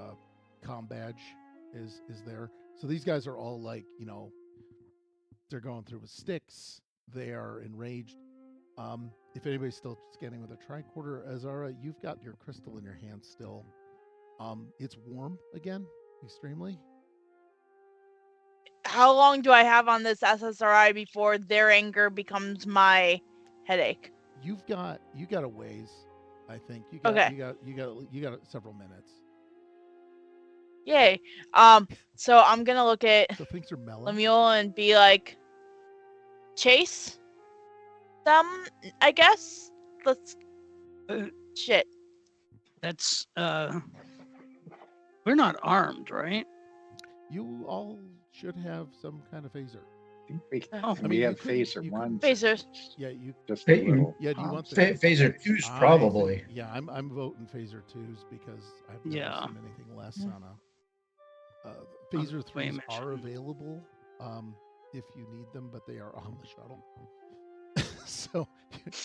comm badge is there. So these guys are all like, they're going through with sticks. They are enraged. If anybody's still scanning with a tricorder, Azara, you've got your crystal in your hand still. It's warm again, extremely. How long do I have on this SSRI before their anger becomes my headache? You got a ways, I think. You got several minutes. Yay. So I'm gonna look at So things are mellow. Lemuel and be like, chase them, I guess. Let's shit. that's we're not armed, right? You all should have some kind of phaser. I think Oh. we have couldn't- phaser you 1. couldn't- Phasers. Yeah, you. Just Hey, a little. Yeah, do you want the Phaser 2's I probably. think- yeah, I'm voting phaser 2s because I've never Yeah. seen anything less on a. Phaser 3s are available if you need them, but they are on the shuttle. So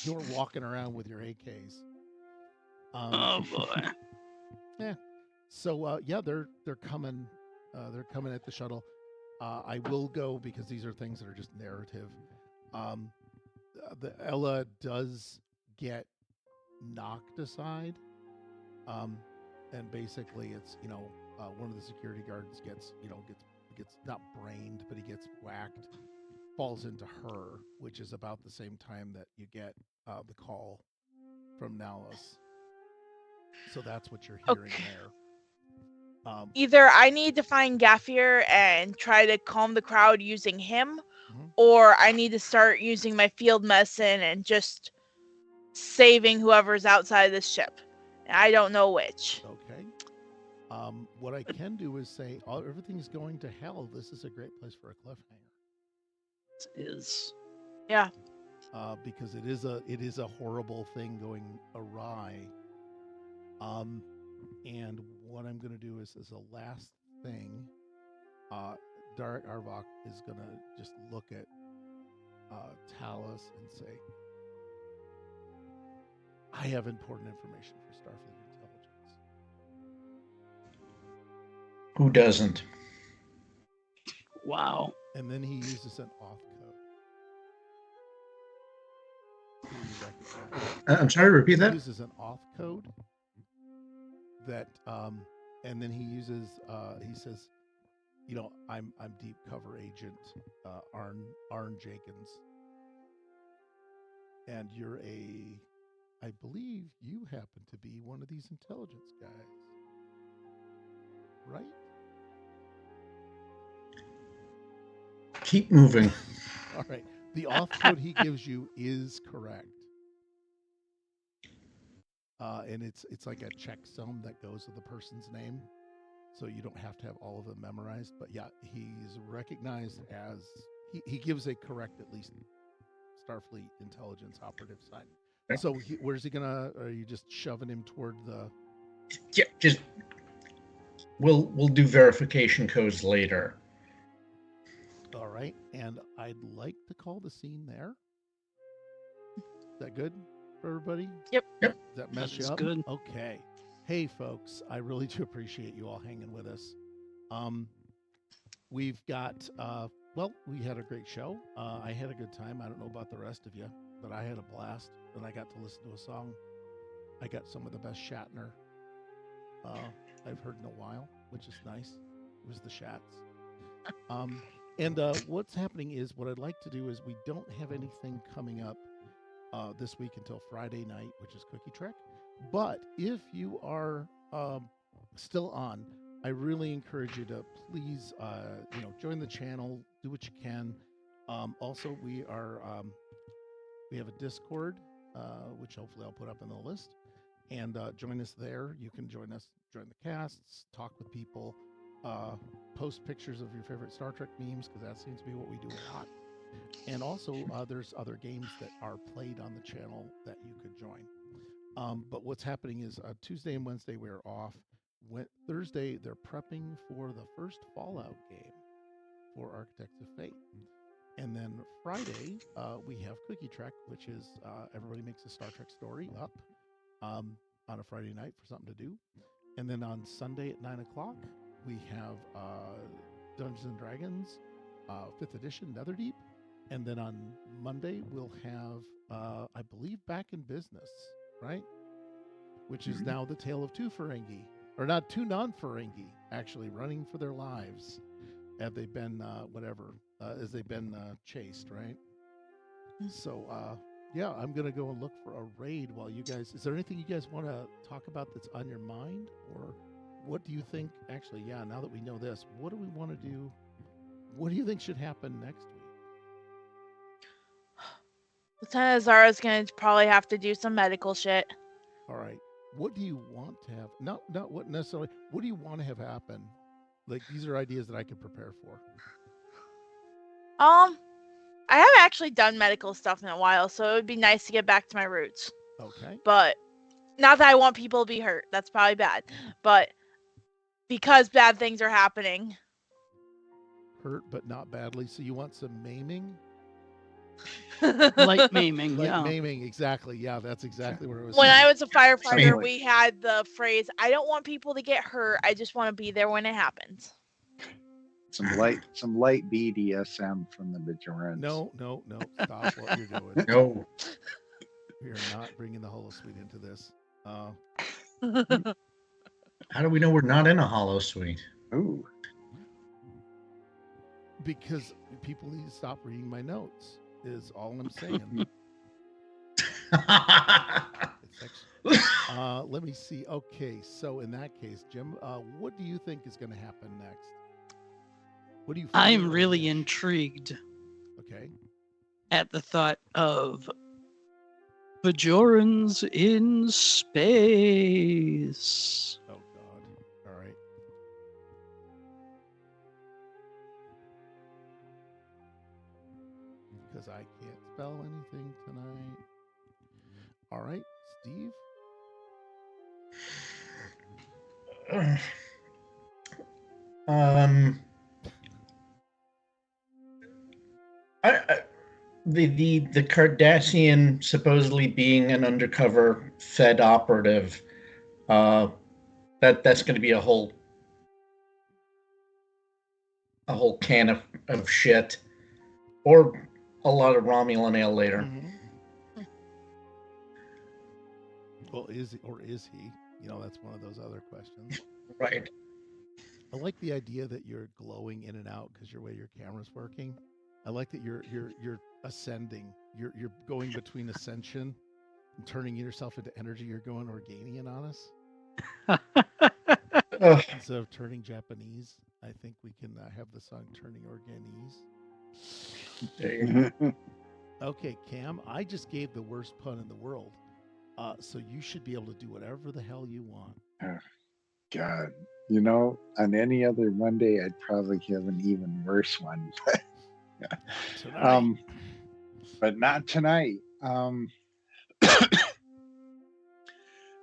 you're walking around with your AKs. Oh boy. Yeah. So yeah, they're coming. They're coming at the shuttle. I will go because these are things that are just narrative. The Ella does get knocked aside, and basically it's one of the security guards gets not brained, but he gets whacked, falls into her, which is about the same time that you get the call from Nalus. So that's what you're hearing there. Either I need to find Gaffier and try to calm the crowd using him, Mhm. or I need to start using my field medicine and just saving whoever's outside this ship. I don't know which. Okay. What I can do is say, everything's going to hell. This is a great place for a cliffhanger. Is Yeah. Because it is a horrible thing going awry. And what I'm going to do is, as a last thing, Darek Arvok is going to just look at Talus and say, I have important information for Starfleet intelligence. Who doesn't? Wow. And then he uses an auth code. Do you recognize? I'm sorry, repeat He that. uses an auth code that, and then he uses, he says, you know, I'm deep cover agent Arn Jenkins, and you're I believe you happen to be one of these intelligence guys, right? Keep moving. All right. The auth code he gives you is correct. And it's like a checksum that goes with the person's name. So you don't have to have all of them memorized. But yeah, he's recognized as, he gives a correct, at least, Starfleet intelligence operative sign. So where's he gonna, are you just shoving him toward the... Yeah, just we'll do verification codes later. All right. And I'd like to call the scene there. Is that good for everybody? Yep. Yep. Does that mess you That's up? good. Okay. Hey, folks, I really do appreciate you all hanging with us. We've got, well, we had a great show. I had a good time. I don't know about the rest of you, but I had a blast, and I got to listen to a song. I got some of the best Shatner I've heard in a while, which is nice. It was the Shats. And what's happening is, what I'd like to do is, we don't have anything coming up this week until Friday night, which is Cookie Trek. But if you are still on, I really encourage you to please, join the channel, do what you can. Also, we have a Discord, which hopefully I'll put up in the list, and join us there. You can join the casts, talk with people, post pictures of your favorite Star Trek memes, because that seems to be what we do a lot. And also, there's other games that are played on the channel that you could join. But what's happening is Tuesday and Wednesday we're off. Thursday they're prepping for the first Fallout game for Architects of Fate. And then Friday we have Cookie Trek, which is everybody makes a Star Trek story up on a Friday night for something to do. And then on Sunday at 9 o'clock we have Dungeons and Dragons 5th edition Netherdeep. And then on Monday we'll have I believe Back in Business, right? Which is now the tale of two Ferengi, or not, two non-Ferengi, actually running for their lives. Have they been as they've been chased, right? So yeah, I'm gonna go and look for a raid while you guys. Is there anything you guys want to talk about that's on your mind, or what do you think? Actually, yeah. Now that we know this, what do we want to do? What do you think should happen next week? Lieutenant Zara's gonna probably have to do some medical shit. All right. What do you want to have? Not what necessarily. What do you want to have happen? Like, these are ideas that I could prepare for. I haven't actually done medical stuff in a while, so it would be nice to get back to my roots. Okay. But not that I want people to be hurt. That's probably bad. But because bad things are happening. Hurt, but not badly. So you want some maiming? Light maiming, Like yeah. maiming, exactly. Yeah, that's exactly where it was. When I was a firefighter, Something we had the phrase, I don't want people to get hurt. I just want to be there when it happens. Some light BDSM from the Bajorans. No. Stop what you're doing. No. We are not bringing the holosuite into this. How do we know we're not in a hollow suite? Ooh. Because people need to stop reading my notes, is all I'm saying. Let me see. Okay, so in that case, Jim, what do you think is going to happen next? What do you? I'm feel really is- intrigued Okay. at the thought of Bajorans in space. Oh God. All right. Because I can't spell anything tonight. All right, Steve. I the Cardassian supposedly being an undercover Fed operative, that's going to be a whole can of shit, or a lot of Romulan ale later. Mm-hmm. Well, is he? You know, that's one of those other questions. Right. I like the idea that you're glowing in and out because your way your camera's working. I like that you're ascending. You're going between ascension and turning yourself into energy. You're going Organian on us Ugh. instead of turning Japanese. I think we can have the song "Turning Organiese." There you go. Okay, Cam, I just gave the worst pun in the world, so you should be able to do whatever the hell you want. Oh, God, you know, on any other Monday, I'd probably have an even worse one. Tonight. But not tonight.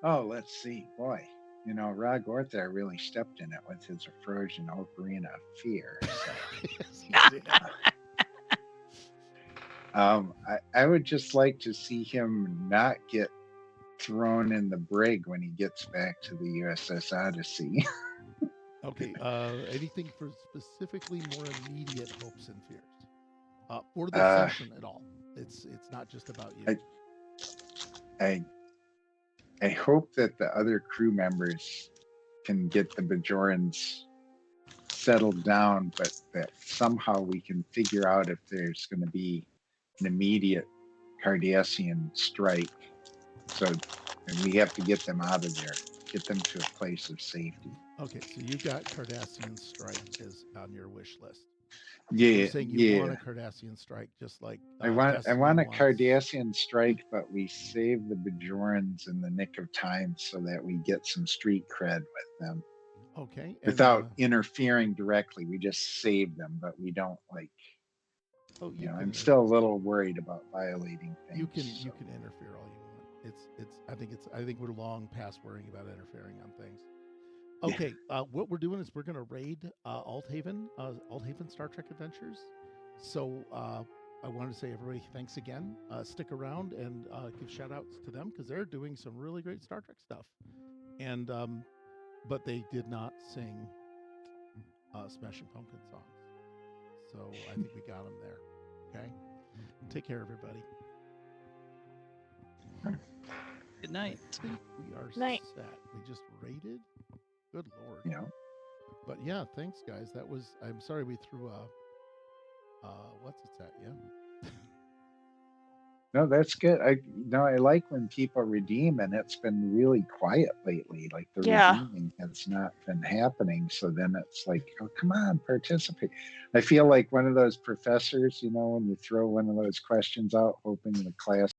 Oh, let's see, boy. You know, Rod Orthar really stepped in it with his Afrosian Ocarina of Fear. So. Yes, he did. I would just like to see him not get thrown in the brig when he gets back to the USS Odyssey. Okay. Anything for specifically more immediate hopes and fears for the session at all? It's not just about you. I hope that the other crew members can get the Bajorans settled down, but that somehow we can figure out if there's going to be an immediate Cardassian strike. So and we have to get them out of there, get them to a place of safety. Okay, so you got Cardassian strike as on your wish list. Yeah, You're saying you want a Cardassian strike, just like I want Destiny a wants. Cardassian strike, but we save the Bajorans in the nick of time so that we get some street cred with them. Okay. Without interfering directly, we just save them, but we don't like. Oh, you know, I'm still a little worried about violating things. You can interfere all you want. I think we're long past worrying about interfering on things. Okay, what we're doing is we're going to raid Althaven Star Trek Adventures. So I wanted to say, everybody, thanks again. Stick around and give shout outs to them because they're doing some really great Star Trek stuff. And but they did not sing Smashing Pumpkin songs. So I think we got them there. Okay? Take care, everybody. Good night. I think we are Night. set. We just raided. Good Lord. Yeah. But yeah, thanks, guys. I'm sorry we threw what's it at you? No, that's good. I like when people redeem, and it's been really quiet lately. Like the redeeming has not been happening. So then it's like, oh, come on, participate. I feel like one of those professors, you know, when you throw one of those questions out, hoping the class